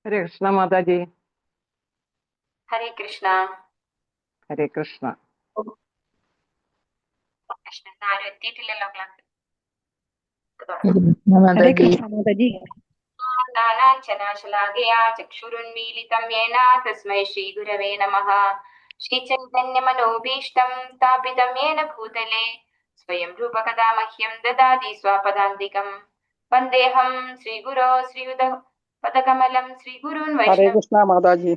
ഹരേ കൃഷ്ണ മാതാജി. ഹരേ കൃഷ്ണ. ഹരേ കൃഷ്ണ. ആരും എത്തിയിട്ടില്ലല്ലോ ക്ലാസ്. ഹരേ കൃഷ്ണ മാതാജി. ചക്ഷുരുന്മീലിതം യേന തസ്മൈ ശ്രീ ഗുരവേ നമഃ. ശ്രീചൈതന്യമനോഭീഷ്ടം സ്ഥാപിതം യേന ഭൂതലേ സ്വയം രൂപകഥാ മഹ്യം ദദാതി സ്വാപദാന്തികം. വന്ദേഹം ശ്രീഗുരോ ശ്രീയുത പദകമലം ശ്രീഗുരുൻ ഹരേ കൃഷ്ണ മാതാജി.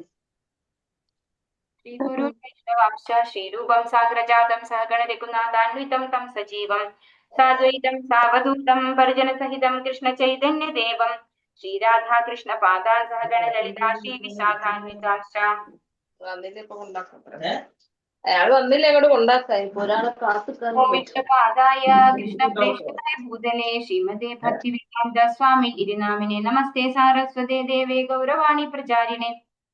ശ്രീഗുരു വൈഷ്ണവാംശ ശ്രീരൂപം സാഗ്രജാതം സഹഗണ രഘുനാഥാന്വിതം തം സജീവം സാദ്വൈതം സാവധൂതം പരിജന സഹിതം കൃഷ്ണ ചൈതന്യ ദേവം ശ്രീരാധാകൃഷ്ണ പാദാൻ സഹഗണ ലളിതാ ശ്രീ വിശാഖാന്വിതാംശ. അയാൾ വന്നില്ല, അങ്ങോട്ട് കൊണ്ടാക്കായി വിഷ്ണുപാദായ കൃഷ്ണപ്രേഷ്ഠായ ഭൂതലേ ശ്രീമതേ ഭക്തിവേദാന്ത സ്വാമി ഇരിനാമിനെ നമസ്തേ സാരസ്വതേ ദേവേ ഗൗരവാണി പ്രചാരിണേ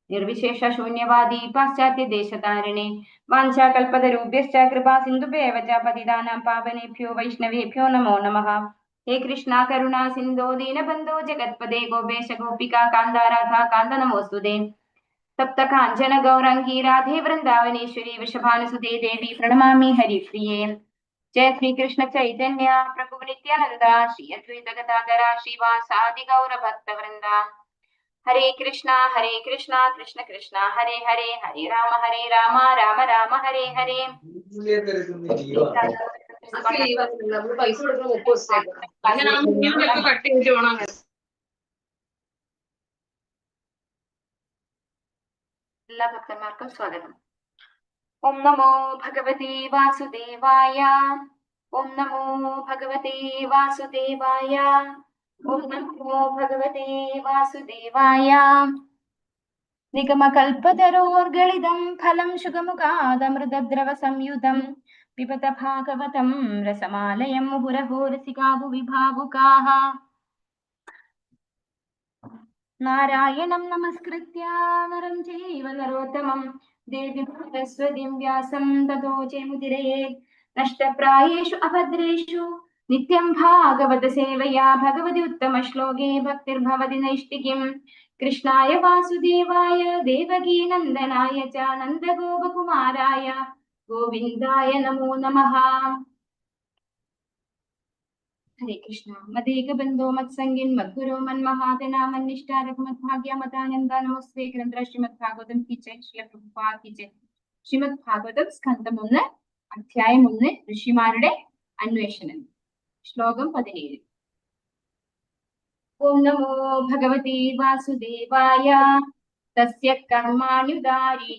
നിർവിശേഷ ശൂന്യവാദി പാശ്ചാത്യ ദേശതാരിണേ വാഞ്ചാകൽപതരുഭ്യശ്ച കൃപാ സിന്ധുഭ്യേവ ച പതിതാനാം പാവനേഭ്യോ വൈഷ്ണവേഭ്യോ നമോ നമഃ. ഹേ കൃഷ്ണ കരുണാ സിന്ധോ ദീനബന്ധോ ജഗത്പദേ ഗോപേശ ഗോപികാ കാന്ത രാധാ കാന്ത നമോസ്തുതേ. സപ്ത കാഞ്ചന ഗൗരംഗീ രാധേ വൃന്ദാവനേശ്വരി വൃഷഭാനുസുതേ ദേവി പ്രണമാമി ഹരിപ്രിയേ. ജയ ശ്രീ കൃഷ്ണ ചൈതന്യ പ്രഭു നിത്യാനന്ദ ശ്രീ അദ്വൈത ഗദാധര ശ്രീവാസാദി ഗൗര ഭക്തവൃന്ദ. ഹരേ കൃഷ്ണ കൃഷ്ണ കൃഷ്ണ ഹരേ ഹരേ ഹരേ രാമ രാമ രാമ ഹരേ ഹരേ. എല്ലാ ഭക്തന്മാർക്കും സ്വാഗതം. ഓം നമോ ഭഗവതേ വാസുദേവായ. ഓം നമോ ഭഗവതേ വാസുദേവായ. ഓം നമോ ഭഗവതേ വാസുദേവായ. നിഗമകൽപതരോർഗളിതം ഫലം ശുഗമുഖാദമൃതദ്രവ സംയുതം പിബത ഭാഗവതം രസമാലയം മുഹുരഹോ രസികാവു വിഭാവുകാഃ. നാരായണം നമസ്കൃത്യ നരം ചൈവ നരോത്തമം ദേവീം സരസ്വതീം വ്യാസം തതോ ജയമുദിരയേത്. നഷ്ടപ്രായേഷു അഭദ്രേഷു നിത്യം ഭാഗവത സേവയാ ഭഗവതി ഉത്തമ ശ്ലോകേ ഭക്തിർഭവതി നൈഷ്ഠികീം. കൃഷ്ണായ വാസുദേവായ ദേവകീ നന്ദനായ ച നന്ദഗോപകുമാരായ ഗോവിന്ദായ നമോ നമഃ. ഹരേ കൃഷ്ണ. മദേകബന്ധോ മത്സംഗിൻ മദ്ഗുരോ മന്മഹാദനാ മന്നിഷ്ഠ രഘുമദ്ഭാഗ്യ മതാനന്ദ നമസ്തേ. ഗ്രന്ഥ ശ്രീമദ് ഭാഗവതം കീച്ചൻ ശ്രീല പ്രഭുപാദ് കീച്ചൻ. ശ്രീമദ് ഭാഗവതം സ്കന്ധം 1 അധ്യായം 1 ഋഷിമാരുടെ അന്വേഷണം. ശ്ലോകം 17. ഓം നമോ ഭഗവതേ വാസുദേവായ. തസ്യ കർമാണ്യുദാരീ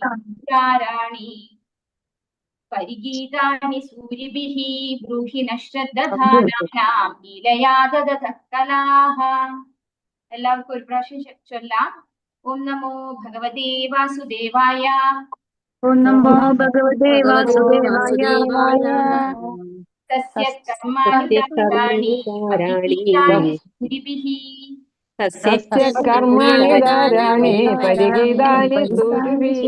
പരിഗീതാനി സൂരിഭിഃ ബ്രൂഹി നശ്രദ്ധാനാം ലീലയാ ദദതഃ കലാഃ. എല്ലാവർക്കും ഒരു പ്രാവശ്യം ചൊല്ലാം. ഓം നമോ ഭഗവതേ വാസുദേവായ. ഓം നമോ ഭഗവതേ വാസുദേവായ. തസ്യ കർമാണ്യുദാരീ പരിഗീതാനി സൂരിഭിഃ കർമാണിദാരാണി പരിഗീതാനി സൂരിഭിഃ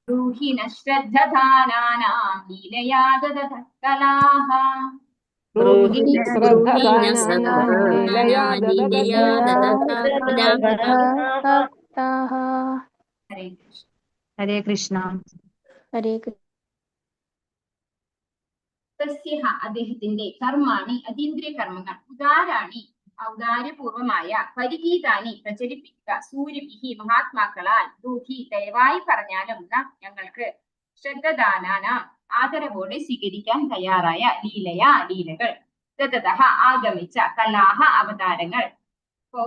ബ്രൂഹി നശ്രദ്ധാനാം ലീലയാ ദദതഃ കലാഃ. ഹരേ കൃഷ്ണ. ഹരേ തസ്യഃ അദ്ദേഹത്തിന്റെ കർമാണി അതീന്ദ്രിയ കർമ്മങ്ങൾ ഉദാരാണി ഔദാര്യപൂർവമായ പരിഗീതാനി പ്രചരിപ്പിക്കുക സൂര്യഭിഹി മഹാത്മാക്കളാൽ ബ്രൂഹി ദയവായി പറഞ്ഞാലും ഞങ്ങൾക്ക് ശ്രദ്ധദാനാനാം ആദരവോടെ സ്വീകരിക്കാൻ തയ്യാറായ ലീലയാ ലീലകൾ തതതഃ ആഗമിച്ച കലാഹ അവതാരങ്ങൾ. ഇപ്പോ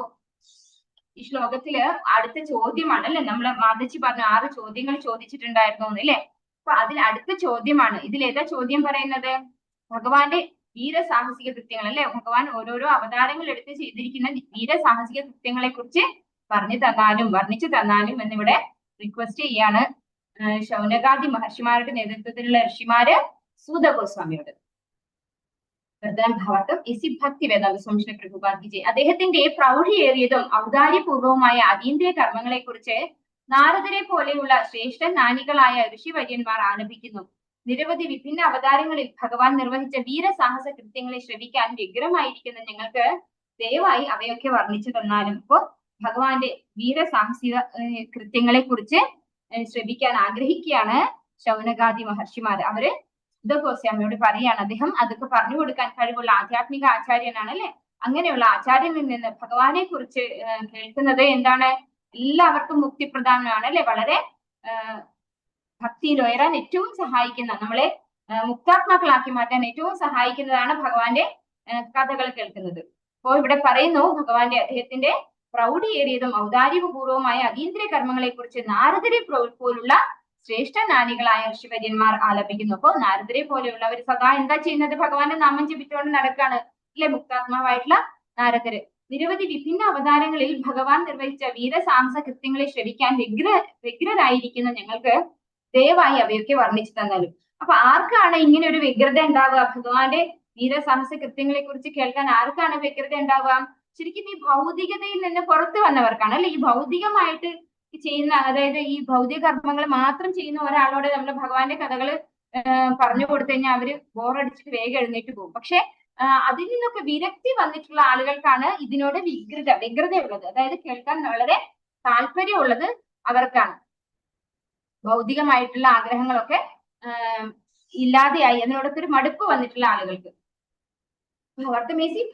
ഈ ശ്ലോകത്തില് അടുത്ത ചോദ്യമാണല്ലേ, നമ്മള് മാതച്ചി പറഞ്ഞു 6 ചോദ്യങ്ങൾ ചോദിച്ചിട്ടുണ്ടായിരുന്നു അല്ലേ. അപ്പൊ അതിൽ അടുത്ത ചോദ്യമാണ്. ഇതിലേതാ ചോദ്യം പറയുന്നത്? ഭഗവാന്റെ വീരസാഹസിക കൃത്യങ്ങൾ അല്ലെ. ഭഗവാൻ ഓരോരോ അവതാരങ്ങൾ എടുത്ത് ചെയ്തിരിക്കുന്ന വീരസാഹസിക കൃത്യങ്ങളെ കുറിച്ച് പറഞ്ഞു തന്നാലും വർണ്ണിച്ചു തന്നാലും എന്നിവിടെ റിക്വസ്റ്റ് ചെയ്യാണ് ശൗനകാദി മഹർഷിമാരുടെ നേതൃത്വത്തിലുള്ള ഋഷിമാര് സൂത ഗോസ്വാമിയോട്. ഭക്തി വേദാന്ത സംശയ പ്രഭുപാദി അദ്ദേഹത്തിന്റെ പ്രൗഢിയേറിയതും ഔദാര്യപൂർവവുമായ അതീന്ദ്രിയ കർമ്മങ്ങളെ കുറിച്ച് നാരദരെ പോലെയുള്ള ശ്രേഷ്ഠ ജ്ഞാനികളായ ഋഷിവര്യന്മാർ ആലപിക്കുന്നു. നിരവധി വിഭിന്ന അവതാരങ്ങളിൽ ഭഗവാൻ നിർവഹിച്ച വീരസാഹസ കൃത്യങ്ങളെ ശ്രവിക്കാൻ വ്യഗ്രമായിരിക്കുന്ന ഞങ്ങൾക്ക് ദയവായി അവയൊക്കെ വർണ്ണിച്ചു തന്നാലും. ഇപ്പോ ഭഗവാന്റെ വീരസാഹസിക കൃത്യങ്ങളെ കുറിച്ച് ശ്രമിക്കാൻ ആഗ്രഹിക്കുകയാണ് ശൗനകാദി മഹർഷിമാര്. അവര് സുധഗോസ്വാമിയോട് പറയാണ്, അദ്ദേഹം അതൊക്കെ പറഞ്ഞു കൊടുക്കാൻ കഴിവുള്ള ആധ്യാത്മിക ആചാര്യനാണ് അല്ലെ. അങ്ങനെയുള്ള ആചാര്യനിൽ നിന്ന് ഭഗവാനെ കുറിച്ച് കേൾക്കുന്നത് എന്താണ്, എല്ലാവർക്കും മുക്തിപ്രദാനമാണ് അല്ലെ. വളരെ ഭക്തിയിൽ ഉയരാൻ ഏറ്റവും സഹായിക്കുന്ന, നമ്മളെ മുക്താത്മാക്കളാക്കി മാറ്റാൻ ഏറ്റവും സഹായിക്കുന്നതാണ് ഭഗവാന്റെ കഥകൾ കേൾക്കുന്നത്. അപ്പോൾ ഇവിടെ പറയുന്നു, ഭഗവാന്റെ അദ്ദേഹത്തിന്റെ പ്രൗഢിയേറിയതും ഔദാര്യപൂർവമായ അതീന്ദ്രിയ കർമ്മങ്ങളെ കുറിച്ച് നാരദരെ പോലുള്ള ശ്രേഷ്ഠ നാനികളായ ഋഷിവര്യന്മാർ ആലപിക്കുന്നു. അപ്പോൾ നാരദരെ പോലെയുള്ളവർ സദാ എന്താ ചെയ്യുന്നത്, ഭഗവാന്റെ നാമം ജപിച്ചുകൊണ്ട് നടക്കാണ് അല്ലെ, മുക്താത്മാവായിട്ടുള്ള നാരദര്. നിരവധി വിഭിന്ന അവതാരങ്ങളിൽ ഭഗവാൻ നിർവഹിച്ച വീരസാഹസ കൃത്യങ്ങളെ ശ്രവിക്കാൻ വ്യഗ്രരായിരിക്കുന്ന ഞങ്ങൾക്ക് ദയവായി അവയൊക്കെ വർണ്ണിച്ചു തന്നാലും. അപ്പൊ ആർക്കാണ് ഇങ്ങനെ ഒരു വ്യഗ്രത ഉണ്ടാവുക, ഭഗവാന്റെ വീരസാഹസ കൃത്യങ്ങളെ കുറിച്ച് കേൾക്കാൻ ആർക്കാണ് വ്യഗ്രത ഉണ്ടാവുക? ശരിക്കും ഈ ഭൗതികതയിൽ നിന്ന് പുറത്തു വന്നവർക്കാണ് അല്ലെ. ഈ ഭൗതികമായിട്ട് ചെയ്യുന്ന, അതായത് ഈ ഭൗതിക കർമ്മങ്ങൾ മാത്രം ചെയ്യുന്ന ഒരാളോട് നമ്മൾ ഭഗവാന്റെ കഥകള് പറഞ്ഞു കൊടുത്തു കഴിഞ്ഞാൽ അവര് ബോറടിച്ചിട്ട് വേഗം എഴുന്നേറ്റ് പോകും. പക്ഷെ അതിൽ നിന്നൊക്കെ വിരക്തി വന്നിട്ടുള്ള ആളുകൾക്കാണ് ഇതിനോട് വ്യഗ്രതയുള്ളത്, അതായത് കേൾക്കാൻ വളരെ താല്പര്യമുള്ളത് അവർക്കാണ്. ഭൗതികമായിട്ടുള്ള ആഗ്രഹങ്ങളൊക്കെ ഇല്ലാതെയായി അതിനോടൊക്കെ ഒരു മടുപ്പ് വന്നിട്ടുള്ള ആളുകൾക്ക്.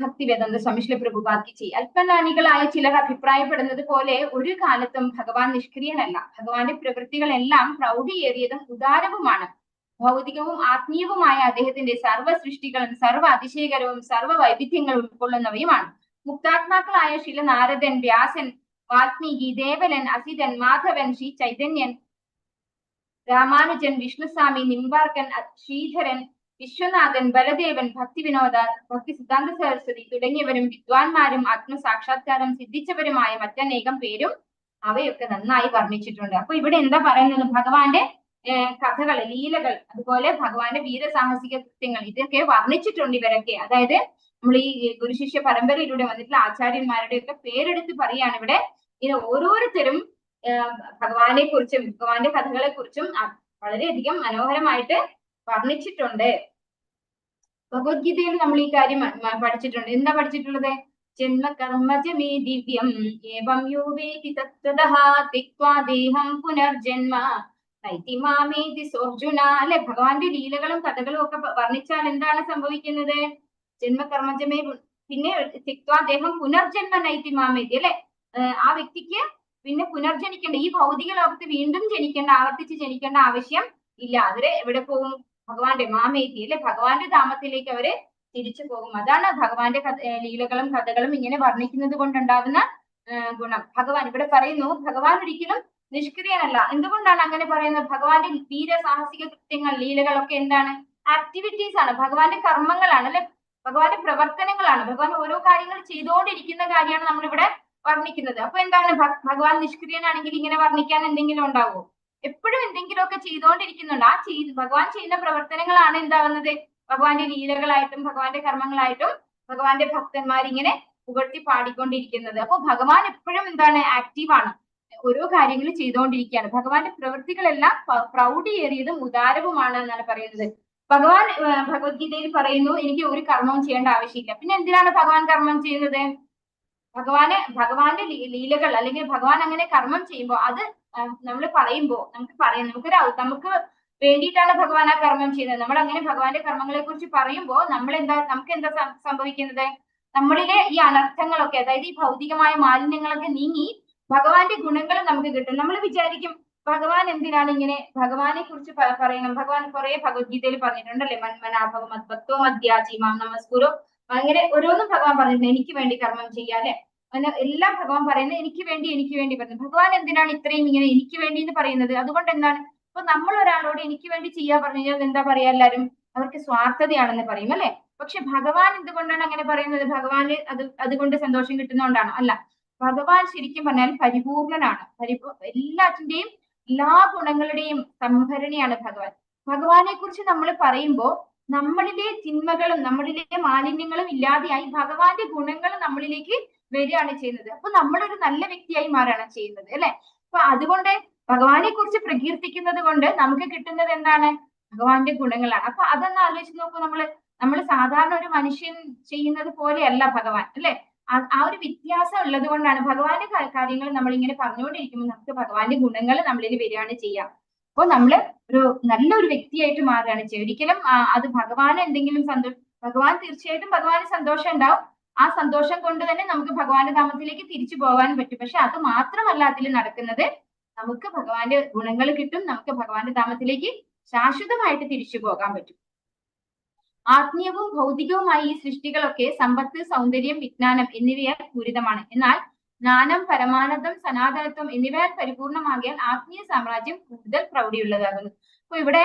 ഭക്തി വേദാന്ത സ്വാമി പ്രഭുപാദ് ചെയ്യും. അല്പനാനികളായ ചിലർ അഭിപ്രായപ്പെടുന്നത് പോലെ ഒരു കാലത്തും ഭഗവാൻ നിഷ്ക്രിയനല്ല. ഭഗവാന്റെ പ്രവൃത്തികളെല്ലാം പ്രൗഢിയേറിയതും ഉദാരവുമാണ്. ഭൗതികവും ആത്മീയവുമായ അദ്ദേഹത്തിന്റെ സർവ്വ സൃഷ്ടികളും സർവ്വ അതിശയകരവും സർവ്വ വൈവിധ്യങ്ങൾ ഉൾക്കൊള്ളുന്നവയുമാണ്. മുക്താത്മാക്കളായ ശില നാരദൻ, വ്യാസൻ, വാൽമീകി, ദേവലൻ, അസിതൻ, മാധവൻ, ശ്രീ ചൈതന്യൻ, രാമാനുജൻ, വിഷ്ണുസ്വാമി, നിംബാർക്കൻ, ശ്രീധരൻ, വിശ്വനാഥൻ, ബലദേവൻ, ഭക്തി വിനോദ, ഭക്തി സിദ്ധാന്ത സരസ്വതി തുടങ്ങിയവരും വിദ്വാൻമാരും ആത്മസാക്ഷാത്കാരം സിദ്ധിച്ചവരുമായ മറ്റനേകം പേരും അവയൊക്കെ നന്നായി വർണ്ണിച്ചിട്ടുണ്ട്. അപ്പൊ ഇവിടെ എന്താ പറയുന്നത്, ഭഗവാന്റെ കഥകൾ, ലീലകൾ, അതുപോലെ ഭഗവാന്റെ വീരസാഹസിക കൃത്യങ്ങൾ ഇതൊക്കെ വർണ്ണിച്ചിട്ടുണ്ട് ഇവരൊക്കെ. അതായത് നമ്മൾ ഈ ഗുരുശിഷ്യ പരമ്പരയിലൂടെ വന്നിട്ടുള്ള ആചാര്യന്മാരുടെ ഒക്കെ പേരെടുത്ത് പറയാണ് ഇവിടെ. ഇത് ഓരോരുത്തരും ഭഗവാനെ കുറിച്ചും ഭഗവാന്റെ കഥകളെ കുറിച്ചും വളരെയധികം മനോഹരമായിട്ട് വർണ്ണിച്ചിട്ടുണ്ട്. ഭഗവത്ഗീതയിൽ നമ്മൾ ഈ കാര്യം പഠിച്ചിട്ടുണ്ട്. എന്താ പഠിച്ചിട്ടുള്ളത്? ജന്മകർമ്മജമേ ദിവ്യം ഏവം യോ വേതി തത്വതഃ തിക്വാ ദേഹം പുനർജന്മ നൈതി മാമേതി സോർജുന അല്ലെ. ഭഗവാന്റെ ലീലകളും കഥകളും ഒക്കെ വർണ്ണിച്ചാൽ എന്താണ് സംഭവിക്കുന്നത്? ജന്മകർമ്മജമേ, പിന്നെ തിക്വാ ദേഹം പുനർജന്മ നൈതി മാമേതി അല്ലെ. ആ വ്യക്തിക്ക് പിന്നെ പുനർജനിക്കേണ്ട, ഈ ഭൗതിക ലോകത്ത് വീണ്ടും ആവർത്തിച്ച് ജനിക്കേണ്ട ആവശ്യം ഇല്ല. അവര് എവിടെ പോകും? ഭഗവാന്റെ മാമേതി അല്ലെ, ഭഗവാന്റെ ധാമത്തിലേക്ക് അവര് തിരിച്ചു പോകും. അതാണ് ഭഗവാന്റെ ലീലകളും കഥകളും ഇങ്ങനെ വർണ്ണിക്കുന്നത് കൊണ്ടുണ്ടാകുന്ന ഗുണം. ഭഗവാൻ ഇവിടെ പറയുന്നു, ഭഗവാൻ ഒരിക്കലും നിഷ്ക്രിയനല്ല. എന്തുകൊണ്ടാണ് അങ്ങനെ പറയുന്നത്? ഭഗവാന്റെ വീരസാഹസിക കൃത്യങ്ങൾ, ലീലകളൊക്കെ എന്താണ്? ആക്ടിവിറ്റീസ് ആണ്, ഭഗവാന്റെ കർമ്മങ്ങളാണ് അല്ലെ, ഭഗവാന്റെ പ്രവർത്തനങ്ങളാണ്. ഭഗവാൻ ഓരോ കാര്യങ്ങൾ ചെയ്തുകൊണ്ടിരിക്കുന്ന കാര്യമാണ് നമ്മളിവിടെ വർണ്ണിക്കുന്നത്. അപ്പൊ എന്താണ്, ഭഗവാൻ നിഷ്ക്രിയനാണെങ്കിൽ ഇങ്ങനെ വർണ്ണിക്കാൻ എന്തെങ്കിലും ഉണ്ടാവുമോ? എപ്പോഴും എന്തെങ്കിലുമൊക്കെ ചെയ്തുകൊണ്ടിരിക്കുന്നുണ്ട്. ആ ഭഗവാൻ ചെയ്യുന്ന പ്രവർത്തനങ്ങളാണ് എന്താവുന്നത്? ഭഗവാന്റെ ലീലകളായിട്ടും ഭഗവാന്റെ കർമ്മങ്ങളായിട്ടും ഭഗവാന്റെ ഭക്തന്മാർ ഇങ്ങനെ പുകഴ്ത്തി പാടിക്കൊണ്ടിരിക്കുന്നത്. അപ്പൊ ഭഗവാൻ എപ്പോഴും എന്താണ്? ആക്റ്റീവാണ്, ഓരോ കാര്യങ്ങൾ ചെയ്തുകൊണ്ടിരിക്കുകയാണ്. ഭഗവാന്റെ പ്രവൃത്തികളെല്ലാം പ്രൗഢിയേറിയതും ഉദാരവുമാണ് എന്നാണ് പറയുന്നത്. ഭഗവാൻ ഭഗവത്ഗീതയിൽ പറയുന്നു, എനിക്ക് ഒരു കർമ്മവും ചെയ്യേണ്ട ആവശ്യമില്ല. പിന്നെ എന്തിനാണ് ഭഗവാൻ കർമ്മം ചെയ്യുന്നത്? ഭഗവാന്റെ ലീലകൾ അല്ലെങ്കിൽ ഭഗവാൻ അങ്ങനെ കർമ്മം ചെയ്യുമ്പോൾ അത് നമ്മൾ പറയുമ്പോൾ നമുക്ക് വേണ്ടിയിട്ടാണ് ഭഗവാൻ ആ കർമ്മം ചെയ്യുന്നത്. നമ്മൾ അങ്ങനെ ഭഗവാന്റെ കർമ്മങ്ങളെ കുറിച്ച് പറയുമ്പോൾ നമുക്ക് എന്താ സംഭവിക്കുന്നത്? നമ്മളിലെ ഈ അനർത്ഥങ്ങളൊക്കെ, അതായത് ഈ ഭൗതികമായ മാലിന്യങ്ങളൊക്കെ നീങ്ങി ഭഗവാന്റെ ഗുണങ്ങൾ നമുക്ക് കിട്ടും. നമ്മൾ വിചാരിക്കും, ഭഗവാൻ എന്തിനാണ് ഇങ്ങനെ ഭഗവാനെ കുറിച്ച് പറയണം? ഭഗവാൻ കുറെ ഭഗവത്ഗീതയിൽ പറഞ്ഞിട്ടുണ്ടല്ലേ, മന്മനാഭവമദ്ഭക്തോ മദ്യാജീമാം നമസ്കുരോ, അങ്ങനെ ഓരോന്നും ഭഗവാൻ പറഞ്ഞിട്ടുണ്ട്. എനിക്ക് വേണ്ടി കർമ്മം ചെയ്യാല്ലേ, അങ്ങനെ എല്ലാം ഭഗവാൻ പറയുന്നത് എനിക്ക് വേണ്ടി പറയുന്നത്. ഭഗവാൻ എന്തിനാണ് ഇത്രയും ഇങ്ങനെ എനിക്ക് വേണ്ടി എന്ന് പറയുന്നത്? അതുകൊണ്ട് എന്താണ്? അപ്പൊ നമ്മൾ ഒരാളോട് എനിക്ക് വേണ്ടി ചെയ്യാ പറഞ്ഞു കഴിഞ്ഞാൽ എന്താ പറയാ? എല്ലാരും അവർക്ക് സ്വാർത്ഥതയാണെന്ന് പറയും അല്ലെ. പക്ഷെ ഭഗവാൻ എന്തുകൊണ്ടാണ് അങ്ങനെ പറയുന്നത്? ഭഗവാന് അതുകൊണ്ട് സന്തോഷം കിട്ടുന്നതുകൊണ്ടാണ്? അല്ല, ഭഗവാൻ ശരിക്കും പറഞ്ഞാൽ പരിപൂർണനാണ്. എല്ലാറ്റിന്റെയും എല്ലാ ഗുണങ്ങളുടെയും സംഭരണിയാണ് ഭഗവാൻ. ഭഗവാനെ കുറിച്ച് നമ്മൾ പറയുമ്പോൾ നമ്മളിലെ തിന്മകളും നമ്മളിലെ മാലിന്യങ്ങളും ഇല്ലാതെയായി ഭഗവാന്റെ ഗുണങ്ങൾ നമ്മളിലേക്ക് വരികയാണ് ചെയ്യുന്നത്. അപ്പൊ നമ്മളൊരു നല്ല വ്യക്തിയായി മാറുകയാണ് ചെയ്യുന്നത് അല്ലെ. അപ്പൊ അതുകൊണ്ട് ഭഗവാനെ കുറിച്ച് പ്രകീർത്തിക്കുന്നത് കൊണ്ട് നമുക്ക് കിട്ടുന്നത് എന്താണ്? ഭഗവാന്റെ ഗുണങ്ങളാണ്. അപ്പൊ അതൊന്ന് ആലോചിച്ച് നോക്കൂ. നമ്മൾ സാധാരണ ഒരു മനുഷ്യൻ ചെയ്യുന്നത് പോലെയല്ല ഭഗവാൻ അല്ലെ. ആ ഒരു വ്യത്യാസം ഉള്ളത് കൊണ്ടാണ് ഭഗവാന്റെ കാര്യങ്ങൾ നമ്മൾ ഇങ്ങനെ പറഞ്ഞുകൊണ്ടിരിക്കുമ്പോൾ നമുക്ക് ഭഗവാന്റെ ഗുണങ്ങൾ നമ്മളിൽ വരികയാണ് ചെയ്യുക. അപ്പോൾ നമ്മള് ഒരു നല്ലൊരു വ്യക്തിയായിട്ട് മാറുകയാണ് ചെയ്യുക. ഒരിക്കലും അത് ഭഗവാന് എന്തെങ്കിലും ഭഗവാൻ തീർച്ചയായിട്ടും ഭഗവാന് സന്തോഷം ഉണ്ടാവും. ആ സന്തോഷം കൊണ്ട് തന്നെ നമുക്ക് ഭഗവാന്റെ ധാമത്തിലേക്ക് തിരിച്ചു പോകാൻ പറ്റും. പക്ഷെ അത് മാത്രമല്ല അതിൽ നടക്കുന്നത്. നമുക്ക് ഭഗവാന്റെ ഗുണങ്ങൾ കിട്ടും, നമുക്ക് ഭഗവാന്റെ ധാമത്തിലേക്ക് ശാശ്വതമായിട്ട് തിരിച്ചു പോകാൻ പറ്റും. ആത്മീയവും ഭൗതികവുമായ ഈ സൃഷ്ടികളൊക്കെ സമ്പത്ത്, സൗന്ദര്യം, വിജ്ഞാനം എന്നിവയാൽ പൂരിതമാണ്. എന്നാൽ ജ്ഞാനം, പരമാനന്ദം, സനാതനത്വം എന്നിവയാൽ പരിപൂർണമാകിയാൽ ആത്മീയ സാമ്രാജ്യം കൂടുതൽ പ്രൗഢിയുള്ളതാകുന്നു. അപ്പൊ ഇവിടെ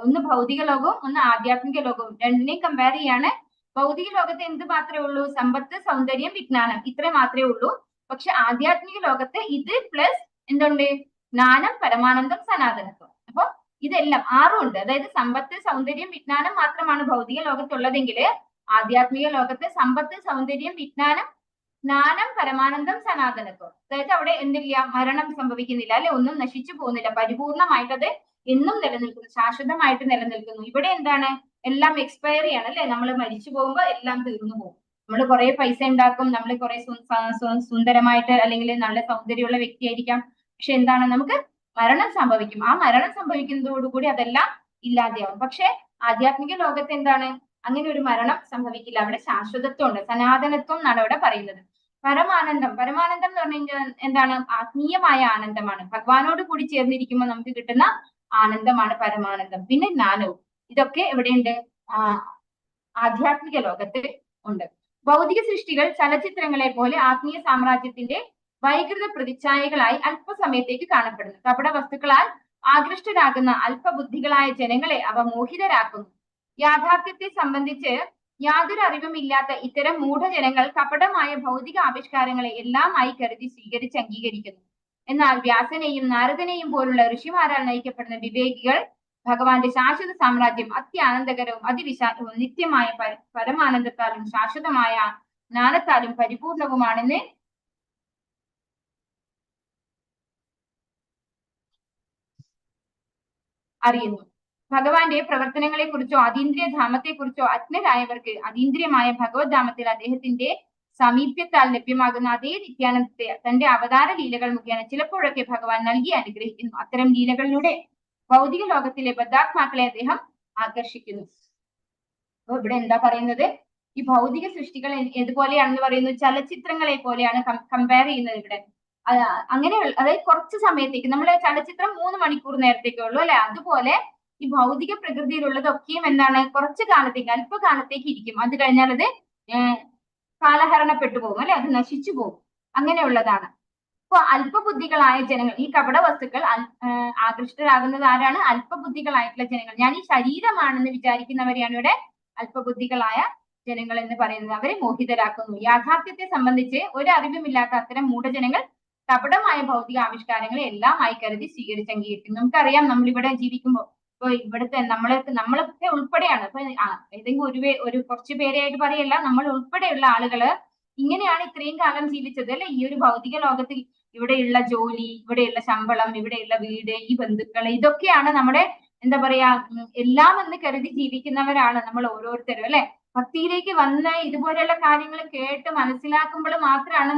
ഒന്ന് ഭൗതിക ലോകവും ഒന്ന് ആധ്യാത്മിക ലോകവും രണ്ടിനെയും കമ്പയർ ചെയ്യാണ്. ഭൗതിക ലോകത്ത് എന്ത് മാത്രമേ ഉള്ളൂ? സമ്പത്ത്, സൗന്ദര്യം, വിജ്ഞാനം, ഇത്ര മാത്രമേ ഉള്ളൂ. പക്ഷെ ആധ്യാത്മിക ലോകത്ത് ഇത് പ്ലസ് എന്തുണ്ട്? ജ്ഞാനം, പരമാനന്ദം, സനാതനത്വം. അപ്പൊ ഇതെല്ലാം 6 ഉണ്ട്. അതായത് സമ്പത്ത്, സൗന്ദര്യം, വിജ്ഞാനം മാത്രമാണ് ഭൗതിക ലോകത്തുള്ളതെങ്കിൽ ആധ്യാത്മിക ലോകത്ത് സമ്പത്ത്, സൗന്ദര്യം, വിജ്ഞാനം, ജ്ഞാനം, പരമാനന്ദം, സനാതനത്വം. അതായത് അവിടെ എന്തില്ല? മരണം സംഭവിക്കുന്നില്ല, അല്ലെ? ഒന്നും നശിച്ചു പോകുന്നില്ല. പരിപൂർണമായിട്ടത് എന്നും നിലനിൽക്കുന്നു, ശാശ്വതമായിട്ട് നിലനിൽക്കുന്നു. ഇവിടെ എന്താണ്? എല്ലാം എക്സ്പയറി ആണ്, അല്ലെ? നമ്മൾ മരിച്ചു പോകുമ്പോൾ എല്ലാം തീർന്നു പോകും. നമ്മൾ കുറെ പൈസ ഉണ്ടാക്കും, നമ്മൾ കുറെ സുന്ദരമായിട്ട് അല്ലെങ്കിൽ നല്ല സൗന്ദര്യമുള്ള വ്യക്തിയായിരിക്കാം. പക്ഷെ എന്താണ്? നമുക്ക് മരണം സംഭവിക്കും. ആ മരണം സംഭവിക്കുന്നതോടുകൂടി അതെല്ലാം ഇല്ലാതെയാവും. പക്ഷെ ആധ്യാത്മിക ലോകത്ത് എന്താണ്? അങ്ങനെ ഒരു മരണം സംഭവിക്കില്ല. അവിടെ ശാശ്വതത്വം ഉണ്ട്, സനാതനത്വം എന്നാണ് ഇവിടെ പറയുന്നത്. പരമാനന്ദം എന്ന് പറഞ്ഞു കഴിഞ്ഞാൽ എന്താണ്? ആത്മീയമായ ആനന്ദമാണ്. ഭഗവാനോട് കൂടി ചേർന്നിരിക്കുമ്പോൾ നമുക്ക് കിട്ടുന്ന ആനന്ദമാണ് പരമാനന്ദം. പിന്നെ ജ്ഞാനവും. ഇതൊക്കെ എവിടെയുണ്ട്? ആധ്യാത്മിക ലോകത്ത് ഉണ്ട്. ഭൗതിക സൃഷ്ടികൾ ചലച്ചിത്രങ്ങളെ പോലെ ആത്മീയ സാമ്രാജ്യത്തിന്റെ വൈകൃത പ്രതിച്ഛായകളായി അല്പസമയത്തേക്ക് കാണപ്പെടുന്നു. കപട വസ്തുക്കളാൽ ആകൃഷ്ടരാകുന്ന അല്പബുദ്ധികളായ ജനങ്ങളെ അവ മോഹിതരാക്കുന്നു. യാഥാർത്ഥ്യത്തെ സംബന്ധിച്ച് യാതൊരു അറിവുമില്ലാത്ത ഇത്തരം മൂഢജനങ്ങൾ കപടമായ ഭൗതിക ആവിഷ്കാരങ്ങളെ എല്ലാമായി കരുതി സ്വീകരിച്ച് അംഗീകരിക്കുന്നു. എന്നാൽ വ്യാസനെയും നാരദനെയും പോലുള്ള ഋഷിമാരാൽ നയിക്കപ്പെടുന്ന വിവേകികൾ ഭഗവാന്റെ ശാശ്വത സാമ്രാജ്യം അത്യാനന്ദകരവും അതിവിശാലവും നിത്യമായ പരമാനന്ദത്താലും ശാശ്വതമായ ജ്ഞാനത്താലും പരിപൂർണവുമാണെന്ന് അറിയുന്നു. ഭഗവാന്റെ പ്രവർത്തനങ്ങളെ കുറിച്ചോ അതീന്ദ്രിയ ധാമത്തെ കുറിച്ചോ അജ്ഞരായവർക്ക് അതീന്ദ്രിയമായ ഭഗവത് ധാമത്തിൽ അദ്ദേഹത്തിന്റെ സമീപ്യത്താൽ ലഭ്യമാകുന്ന അതേ നിത്യാനന്ദത്തെ തന്റെ അവതാര ലീലകൾ മുഖേന ചിലപ്പോഴൊക്കെ ഭഗവാൻ നൽകി അനുഗ്രഹിക്കുന്നു. അത്തരം ലീലകളിലൂടെ ഭൗതിക ലോകത്തിലെ ബദ്ധാത്മാക്കളെ അദ്ദേഹം ആകർഷിക്കുന്നു. അപ്പൊ ഇവിടെ എന്താ പറയുന്നത്? ഈ ഭൗതിക സൃഷ്ടികൾ ഏതുപോലെയാണെന്ന് പറയുന്നു? ചലച്ചിത്രങ്ങളെ പോലെയാണ് കമ്പയർ ചെയ്യുന്നത് ഇവിടെ. അങ്ങനെയുള്ള, അതായത് കുറച്ച് സമയത്തേക്ക്, നമ്മുടെ ചലച്ചിത്രം 3 മണിക്കൂർ നേരത്തേക്കേ ഉള്ളൂ, അല്ലെ? അതുപോലെ ഈ ഭൗതിക പ്രകൃതിയിലുള്ളതൊക്കെയും എന്താണ്? കുറച്ചു കാലത്തേക്ക്, അല്പകാലത്തേക്ക് ഇരിക്കും. അത് കഴിഞ്ഞാൽ അത് കാലഹരണപ്പെട്ടു പോകും, അല്ലെ? അത് നശിച്ചു പോകും. അങ്ങനെയുള്ളതാണ്. അപ്പൊ അല്പബുദ്ധികളായ ജനങ്ങൾ, ഈ കപട വസ്തുക്കൾ ആകൃഷ്ടരാകുന്നത് ആരാണ്? അല്പബുദ്ധികളായിട്ടുള്ള ജനങ്ങൾ. ഞാൻ ഈ ശരീരമാണെന്ന് വിചാരിക്കുന്നവരെയാണ് ഇവിടെ അല്പബുദ്ധികളായ ജനങ്ങൾ എന്ന് പറയുന്നത്. അവരെ മോഹിതരാക്കുന്നു. യാഥാർത്ഥ്യത്തെ സംബന്ധിച്ച് ഒരു അറിവുമില്ലാത്ത അത്തരം മൂഢജനങ്ങൾ കപടമായ ഭൗതിക ആവിഷ്കാരങ്ങളെ എല്ലാമായി കരുതി സ്വീകരിച്ച് അംഗീകരിക്കുന്നു. നമുക്കറിയാം, നമ്മളിവിടെ ജീവിക്കുമ്പോൾ ഇപ്പൊ ഇവിടുത്തെ നമ്മളൊക്കെ ഉൾപ്പെടെയാണ്. ഇപ്പൊ ഏതെങ്കിലും ഒരു കുറച്ചു പേരെയായിട്ട് പറയല്ല, നമ്മൾ ഉൾപ്പെടെയുള്ള ആളുകള് ഇങ്ങനെയാണ് ഇത്രയും കാലം ജീവിച്ചത്, അല്ലെ? ഈ ഒരു ഭൗതിക ലോകത്തിൽ ഇവിടെയുള്ള ജോലി, ഇവിടെയുള്ള ശമ്പളം, ഇവിടെയുള്ള വീട്, ഈ ബന്ധുക്കള്, ഇതൊക്കെയാണ് നമ്മുടെ എന്താ പറയാ എല്ലാം എന്ന് കരുതി ജീവിക്കുന്നവരാണ് നമ്മൾ ഓരോരുത്തരും, അല്ലെ? ഭക്തിയിലേക്ക് വന്ന് ഇതുപോലെയുള്ള കാര്യങ്ങൾ കേട്ട് മനസ്സിലാക്കുമ്പോൾ മാത്രമാണ്